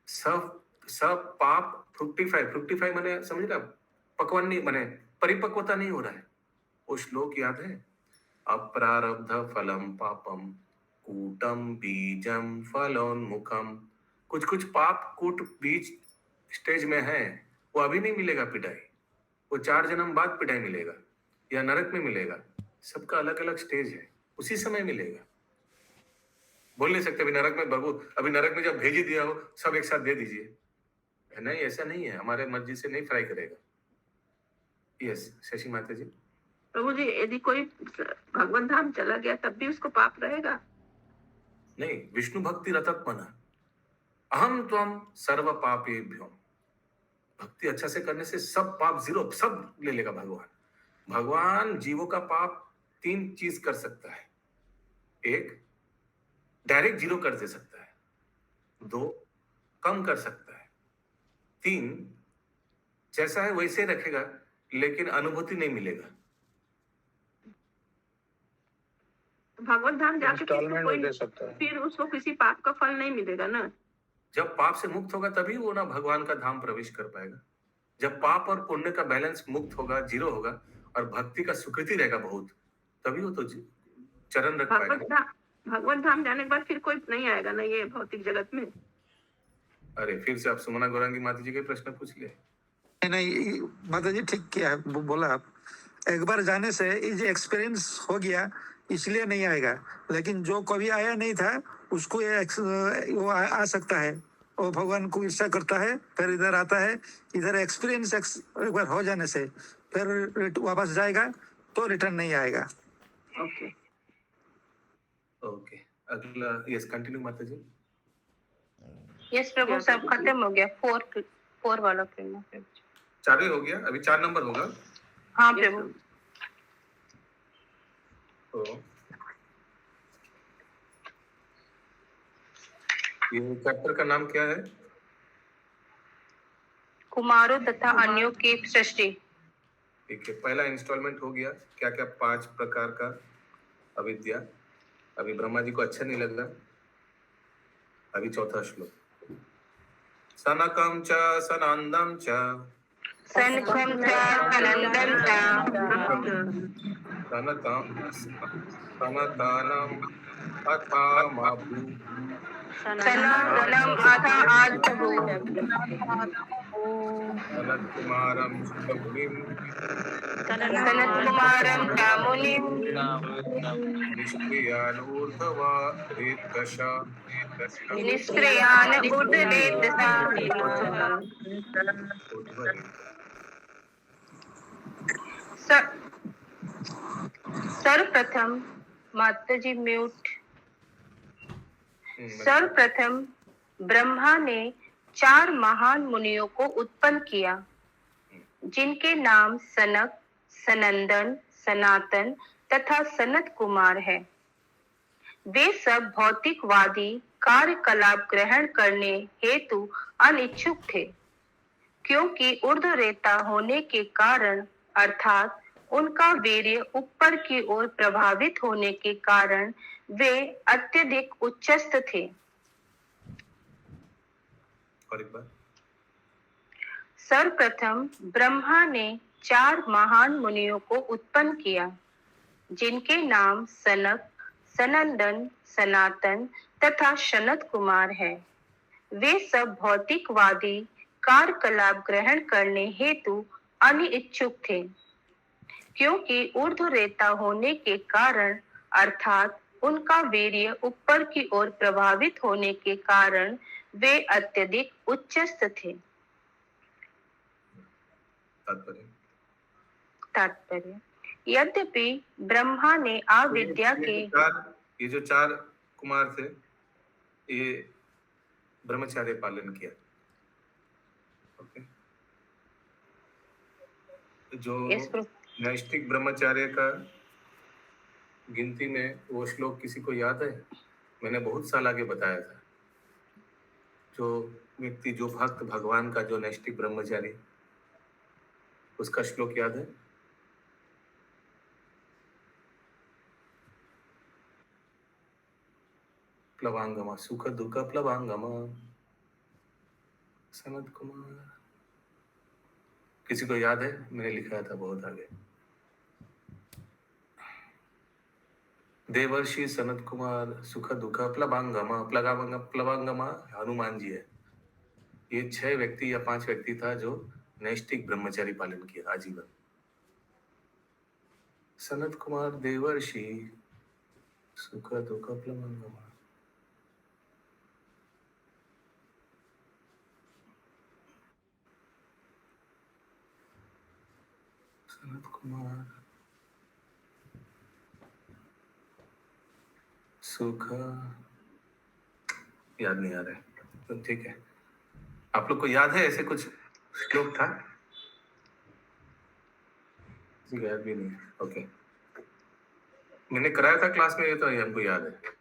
Speaker 2: सब पाप फ्रूक्टिफाई माने समझ रहे आप, पकवान नहीं माने परिपक्वता नहीं हो रहा है। वो श्लोक याद है? अप्रारब्ध फलम पापम कूटम बीजम फलोन्मुखम। कुछ पाप कूट बीज स्टेज में है, वो अभी नहीं मिलेगा पिटाई, वो 4 जन्म बाद पिटाई मिलेगा या नरक में मिलेगा। सबका अलग अलग स्टेज है, उसी समय मिलेगा। बोल नहीं सकते अभी नरक में प्रभु, अभी नरक में जब भेज ही दिया हो सब एक साथ दे दीजिए, नहीं ऐसा नहीं है। हमारे मर्जी से नहीं फ्राई करेगा। यस शशि माता जी।
Speaker 4: प्रभु जी, यदि कोई भगवान धाम चला गया तब भी उसको पाप रहेगा?
Speaker 2: नहीं, विष्णु भक्ति रतत्मना अहम त्वम सर्व पापेभ्यो। भक्ति अच्छा से करने से सब पाप जीरो, सब ले लेगा भगवान। भगवान जीवों का पाप 3 चीज कर सकता है। 1 डायरेक्ट जीरो कर दे सकता है, 2 कम कर सकता है, 3 जैसा है वैसे रखेगा लेकिन अनुभूति नहीं मिलेगा।
Speaker 4: भगवान धाम जाके
Speaker 6: दे सकता है,
Speaker 4: फिर उसको किसी पाप का फल नहीं मिलेगा ना।
Speaker 2: जब पाप से मुक्त होगा तभी वो ना भगवान का धाम प्रवेश कर पाएगा। जब पाप और पुण्य का बैलेंस मुक्त होगा, जीरो होगा, और भक्ति का सुकृति रहेगा बहुत, तभी वो तो चरण रख पाएगा।
Speaker 4: भगवत धाम जाने के बाद फिर कोई नहीं आएगा ना ये भौतिक जगत में।
Speaker 2: अरे फिर से आप सुमना गौरांगी माता जी के प्रश्न पूछ लिए।
Speaker 6: नहीं माता जी ठीक किया बोला आप, एक बार जाने से ये एक्सपीरियंस हो गया इसलिए नहीं आएगा, लेकिन जो कभी आया नहीं था उसको ये वो आ सकता है, वो भगवान को इच्छा करता है फिर इधर आता है, इधर एक्सपीरियंस एक बार हो जाने से फिर वापस जाएगा तो रिटर्न नहीं आएगा।
Speaker 4: ओके
Speaker 2: ओके, अगला यस कंटिन्यू माता जी।
Speaker 5: यस प्रभु, सब खत्म हो गया। फोर वाला प्रश्न प्रभु।
Speaker 2: 4 हो गया, अभी 4 नंबर होगा।
Speaker 5: हाँ प्रभु।
Speaker 2: तो ये चैप्टर का नाम क्या है?
Speaker 5: कुमारों तथा अन्यों की सृष्टि।
Speaker 2: ठीक है, पहला इंस्टॉलमेंट हो गया। क्या क्या 5 प्रकार का अविद्या। अभी ब्रह्मा जी को अच्छा नहीं लग रहा। अभी चौथा श्लोक, सनकम च सनंदम च
Speaker 5: सनकम च सनंदम च
Speaker 2: सनतम सनतानम अथा माभू
Speaker 5: सनातनम अथा आत्मभू
Speaker 2: सनत कुमारम मुनिम
Speaker 5: सनत कुमारम मुनिम
Speaker 2: निष्क्रियानूर्ध्वा रेतदशा
Speaker 5: निष्क्रियान ऊर्ध्वरेतसा। सर्वप्रथम माता जी म्यूट। सर्वप्रथम ब्रह्मा ने 4 महान मुनियों को उत्पन्न किया जिनके नाम सनक, सनंदन, सनातन तथा सनत कुमार है। वे सब भौतिकवादी कार्यकलाप ग्रहण करने हेतु अनिच्छुक थे, क्योंकि ऊर्ध्वरेता होने के कारण अर्थात उनका वीर्य ऊपर की ओर प्रभावित होने के कारण वे अत्यधिक उच्चस्थ थे।
Speaker 2: और एक बार,
Speaker 5: सर्वप्रथम ब्रह्मा ने 4 महान मुनियों को उत्पन्न किया जिनके नाम सनक, सनंदन, सनातन तथा सनत कुमार है। वे सब भौतिकवादी कार्यकलाप ग्रहण करने हेतु अनिच्छुक थे, क्योंकि ऊर्ध्वरेता होने के कारण अर्थात उनका वीर्य ऊपर की ओर प्रभावित होने के कारण वे अत्यधिक उच्चस्थ थे। तात्पर्य, यद्यपि ब्रह्मा ने अविद्या के
Speaker 2: ये जो 4 कुमार थे ये ब्रह्मचर्य पालन किया। ओके, जो नैष्ठिक ब्रह्मचर्य का गिनती में वो श्लोक किसी को याद है? मैंने बहुत साल आगे बताया था। जो व्यक्ति, जो भक्त भगवान का, जो नैष्ठिक ब्रह्मचारी, उसका श्लोक याद है? प्लवांगमा, सुख दुख प्लवांगमा, सनत कुमार। किसी को याद है? मैंने लिखा था बहुत आगे। देवर्षि सनत कुमार सुख दुख प्लवांगमा। प्लवांगमा हनुमान जी है। ये 6 व्यक्ति या 5 व्यक्ति था जो नैष्ठिक ब्रह्मचारी पालन किया आजीवन। सनत कुमार, देवर्षि, सुख दुख प्लवांगमा। सनत कुमार, सुख, याद नहीं आ रहा है तो ठीक है। आप लोग को याद है ऐसे कुछ श्लोक था? याद भी नहीं। ओके, मैंने कराया था क्लास में, ये तो हमको याद है।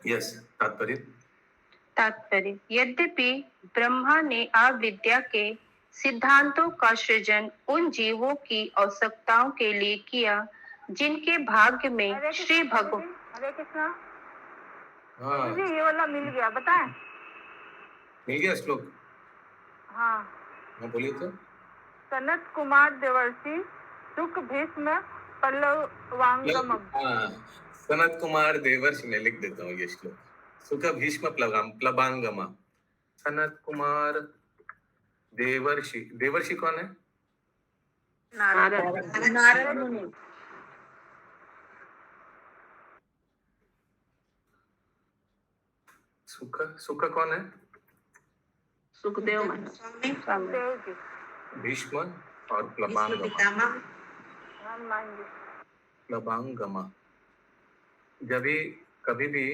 Speaker 2: यस, तात्पर्य,
Speaker 5: यद्यपि ब्रह्मा ने अविद्या के सिद्धांतों का सृजन उन जीवों की आवश्यकताओं के लिए किया जिनके भाग्य में श्री भगवान।
Speaker 12: हरे कृष्णा।
Speaker 2: हाँ,
Speaker 12: मुझे ये वाला मिल गया, बताएं?
Speaker 2: मिल गया श्लोक?
Speaker 12: हाँ,
Speaker 2: बोलिए तो।
Speaker 12: सनत कुमार देवर्षि सुख भीष्म प्लवांगम।
Speaker 2: हाँ, सनत कुमार देवर्षि में लिख देता हूँ ये श्लोक। सुख भीष्म प्लवांगमा। सनत कुमार देवर्षि। देवर्षि कौन है?
Speaker 5: नारद मुनि।
Speaker 2: सुख सुख कौन है?
Speaker 4: सुखदेव महाराज।
Speaker 2: भीष्म और प्लवांगमा। प्लवांगमा। जब भी कभी भी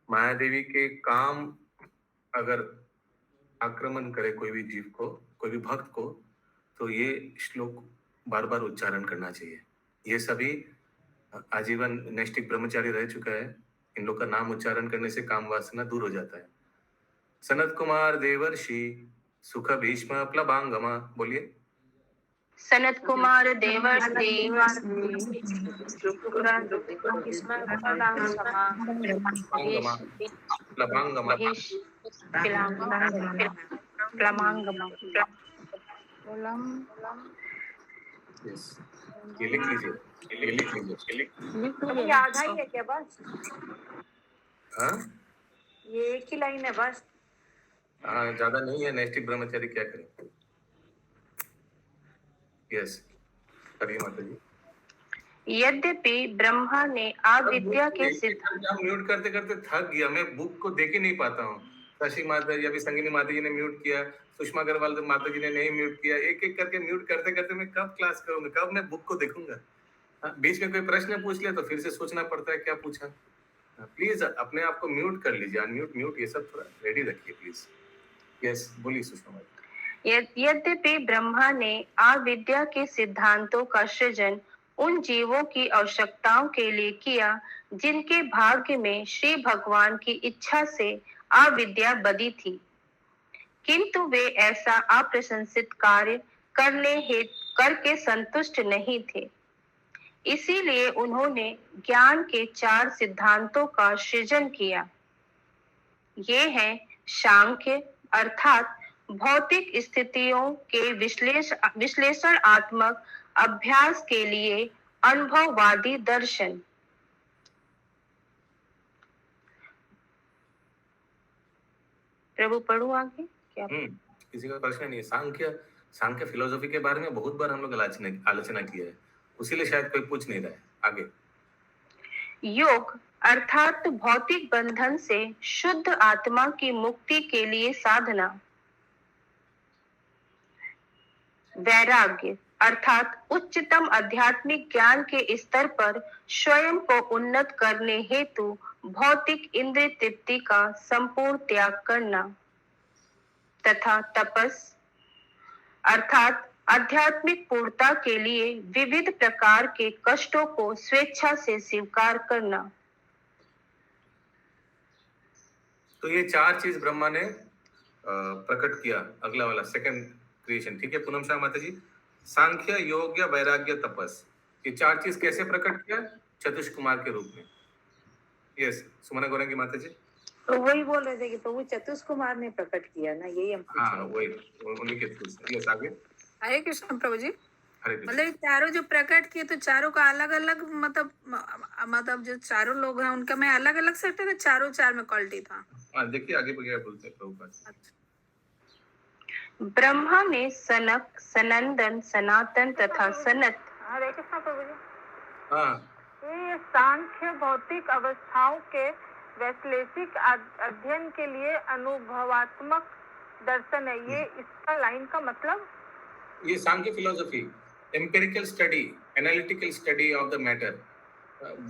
Speaker 2: माया देवी के काम अगर आक्रमण करे कोई भी जीव को, कोई भी भक्त को, तो ये श्लोक बार बार उच्चारण करना चाहिए। ये सभी आजीवन नैष्ठिक ब्रह्मचारी रह चुका है, इन लोग का नाम उच्चारण करने से काम वासना दूर हो जाता है। सनत कुमार देवर्षि सुख भीष्म प्लवांगमा। बोलिए।
Speaker 5: सनत कुमार देवर्षि
Speaker 2: प्लवांगमा। ये लिख लीजिए, ये लिख लीजिए।
Speaker 12: आधा ही है क्या बस?
Speaker 2: हाँ,
Speaker 12: ये एक ही लाइन है बस।
Speaker 2: हाँ, ज्यादा नहीं है। नैष्ठिक ब्रह्मचारी क्या करें? यस, करिए माता जी।
Speaker 5: यद्यपि ब्रह्मा ने अविद्या के सिद्धांत।
Speaker 2: म्यूट करते करते थक गया, मैं बुक को देख ही नहीं पाता हूँ। शशि माता जी, अभी संगिनी माता जी ने म्यूट किया, सुषमा अग्रवाल माता जी ने नहीं म्यूट किया। एक एक करके म्यूट करते करते मैं कब क्लास करूंगा, कब मैं बुक को देखूंगा? बीच में कोई प्रश्न पूछ लिया तो फिर से सोचना पड़ता है क्या पूछा। प्लीज अपने आप को म्यूट कर लीजिए, अनम्यूट म्यूट ये सब थोड़ा रेडी रखिए प्लीज। यस, बोलिए सुषमा माता।
Speaker 5: यद्यपि ब्रह्मा ने अविद्या के सिद्धांतों का सृजन उन जीवों की आवश्यकताओं के लिए किया जिनके भाग्य में श्री भगवान की इच्छा से अविद्या बदी थी, किंतु वे ऐसा अप्रशंसित कार्य करके संतुष्ट नहीं थे। इसीलिए उन्होंने ज्ञान के 4 सिद्धांतों का सृजन किया। ये हैं सांख्य अर्थात भौतिक स्थितियों के विश्लेषणात्मक अभ्यास के लिए अनुभववादी दर्शन। प्रभु पढ़ू आगे क्या?
Speaker 2: किसी का प्रश्न नहीं है। सांख्य फिलोसफी के बारे में बहुत बार हम लोग आलोचना की है, उसीलिए शायद कोई पूछ नहीं रहा है। आगे।
Speaker 5: योग अर्थात भौतिक बंधन से शुद्ध आत्मा की मुक्ति के लिए साधना। वैराग्य अर्थात उच्चतम आध्यात्मिक ज्ञान के स्तर पर स्वयं को उन्नत करने हेतु भौतिक इंद्रिय तृप्ति का संपूर्ण त्याग करना। तथा तपस अर्थात आध्यात्मिक पूर्णता के लिए विविध प्रकार के कष्टों को स्वेच्छा से स्वीकार करना।
Speaker 2: तो ये 4 चीज ब्रह्मा ने प्रकट किया। अगला वाला सेकंड क्रिएशन, ठीक है पूनम शाह माता जी। सांख्य, योग, वैराग्य, तपस, ये 4 चीज कैसे प्रकट किया? चतुष कुमार के रूप में। यस, सुमना गौरंगी माता जी।
Speaker 10: तो वही बोल रहे थे कि प्रभु चतुष कुमार ने प्रकट किया ना, यही हम पूछ रहे
Speaker 2: हाँ, वही उन्हीं के थ्रू से। यस, आगे।
Speaker 9: हरे कृष्ण प्रभु जी।
Speaker 2: हरे कृष्ण।
Speaker 9: मतलब चारों जो प्रकट किए तो चारों का अलग अलग मतलब जो चारों लोग हैं उनका में अलग अलग सेट है, चारों 4 में क्वालिटी था।
Speaker 2: हाँ, देखिए आगे क्या बोलते हैं प्रभुपाद।
Speaker 5: ब्रह्मा ने सनक, सनंदन, सनातन तथा सनत।
Speaker 12: हरे कृष्ण प्रभु जी।
Speaker 2: हाँ,
Speaker 12: ये सांख्य भौतिक अवस्थाओं के वैश्लेषिक अध्ययन के लिए अनुभवात्मक दर्शन है। ये इसका लाइन का मतलब?
Speaker 2: ये Samkhya philosophy, empirical study, analytical study of the matter,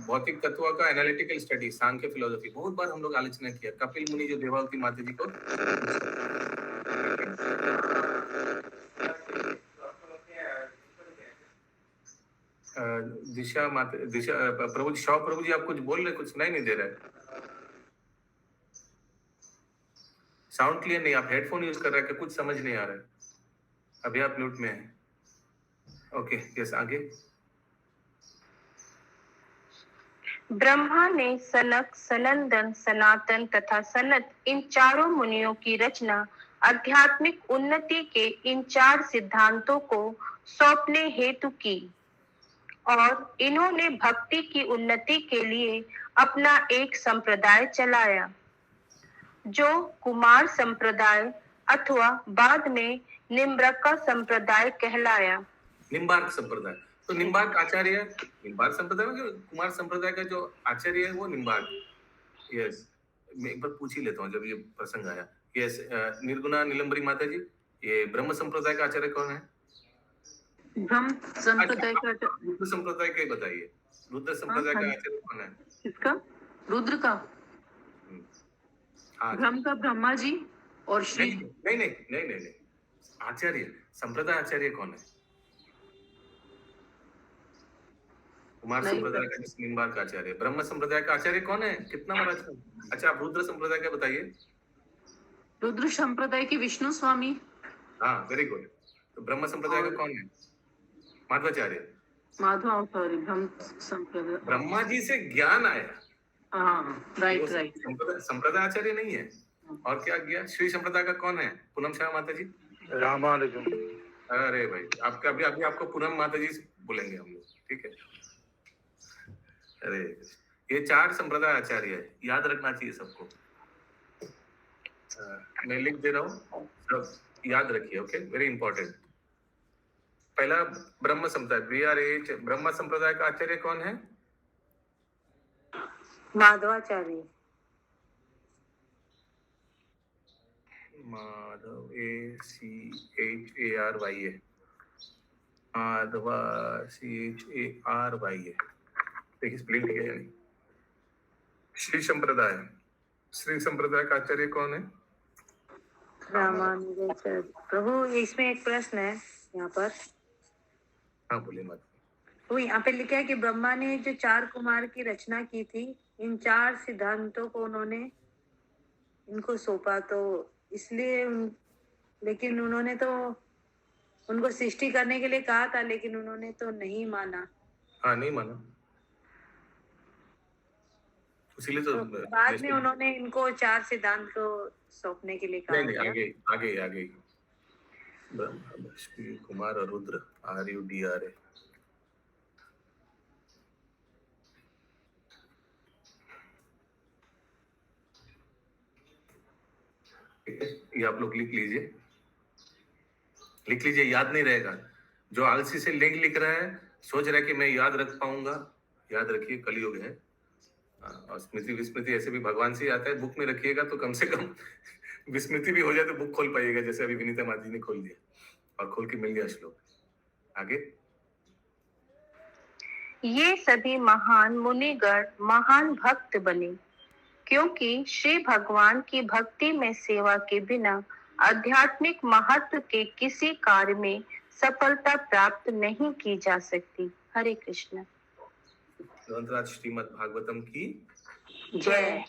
Speaker 2: भौतिक तत्वों का एनालिटिकल स्टडी, सांख्य फिलोसफी। बहुत बार हम लोग आलोचना किया। कपिल मुनि जो देवावती माता जी को दिशा प्रभु जी, शाह प्रभु जी आप कुछ बोल रहे, कुछ सुनाई नहीं दे रहा है। साउंड क्लियर नहीं, आप हेडफोन यूज कर रहे हैं कि कुछ समझ नहीं आ रहा है? अभी आप म्यूट में हैं। ओके, यस, आगे।
Speaker 5: ब्रह्मा ने सनक, सनंदन, सनातन तथा सनत इन 4 मुनियों की रचना आध्यात्मिक उन्नति के इन 4 सिद्धांतों को सौंपने हेतु की। और इन्होंने भक्ति की उन्नति के लिए अपना एक संप्रदाय चलाया जो कुमार संप्रदाय अथवा बाद में निम्रका संप्रदाय कहलाया।
Speaker 2: निम्बार्क संप्रदाय, तो निम्बार्क आचार्य, निम्बार्क संप्रदाय में जो कुमार संप्रदाय का जो आचार्य है वो निम्बार्क। यस, मैं एक बार पूछ ही लेता हूँ जब ये प्रसंग आया। यस, निर्गुणा नीलम्बरी माता जी, ये ब्रह्म संप्रदाय का आचार्य कौन है?
Speaker 4: ब्रह्म संप्रदाय का
Speaker 2: रुद्र संप्रदाय का बताइए, रुद्र संप्रदाय का आचार्य कौन है?
Speaker 4: किसका? रुद्र का? ब्रह्म का ब्रह्मा जी और श्री।
Speaker 2: नहीं, आचार्य, संप्रदाय आचार्य कौन है? कुमार संप्रदाय का निम्बार्क का आचार्य। ब्रह्म संप्रदाय का आचार्य कौन है? कितना बड़ा? अच्छा, आप रुद्र संप्रदाय का बताइए।
Speaker 4: रुद्र संप्रदाय के विष्णु स्वामी।
Speaker 2: हाँ, वेरी गुड। तो ब्रह्म संप्रदाय का कौन है? माधवाचार्य।
Speaker 4: माधवाचार्य ब्रह्म संप्रदाय।
Speaker 2: ब्रह्मा जी से ज्ञान आया।
Speaker 4: हाँ, राइट।
Speaker 2: संप्रदाय आचार्य नहीं है। और क्या गया? श्री संप्रदाय का कौन है? पूनम शाह माता जी,
Speaker 6: रामानुजन।
Speaker 2: अरे भाई, आपका अभी आपको पूनम माता जी बोलेंगे हम लोग, ठीक है? अरे, ये 4 संप्रदाय आचार्य है, याद रखना चाहिए सबको। मैं लिख दे रहा हूँ, सब याद रखिए, ओके? Very important. पहला ब्रह्म संप्रदाय, ब्रह्म संप्रदाय का आचार्य कौन है?
Speaker 5: माधवाचार्य।
Speaker 2: Madhav, ACHARY, Madhava CHARY। देखिए स्प्लिट किया यानी। श्री संप्रदाय का आचार्य कौन है?
Speaker 10: रामानुजाचार्य। प्रभु, इसमें एक प्रश्न है यहाँ पर।
Speaker 2: हाँ, बोलिए मत।
Speaker 10: तो यहाँ पे लिखा है कि ब्रह्मा ने जो 4 कुमार की रचना की थी, इन 4 सिद्धांतों को उन्होंने इनको सौंपा, तो इसलिए लेकिन उन्होंने तो उनको सृष्टि करने के लिए कहा था, लेकिन उन्होंने तो नहीं माना।
Speaker 2: हाँ, नहीं माना, इसीलिए तो
Speaker 10: बाद में उन्होंने इनको 4 सिद्धांत को सौंपने के लिए कहा।
Speaker 2: नहीं, आगे श्री कुमार और रुद्र, RUDRA। ये आप लोग लिख लीजिए, याद नहीं रहेगा। जो आलसी से लिख रहा है, सोच रहा है कि मैं याद रख पाऊंगा, याद रखिए, कलयुग है। और स्मृति विस्मृति ऐसे भी भगवान से आता है, बुक में रखिएगा तो कम से कम विस्मृति भी हो जाए तो बुक खोल पाइएगा, जैसे अभी विनीता माता ने खोल दिया और खोल के मिल गया श्लोक। आगे,
Speaker 5: ये सभी महान मुनिगण महान भक्त बने, क्योंकि श्री भगवान की भक्ति में सेवा के बिना आध्यात्मिक महत्व के किसी कार्य में सफलता प्राप्त नहीं की जा सकती। हरे कृष्ण।
Speaker 2: श्रीमद् भागवतम की
Speaker 5: जय।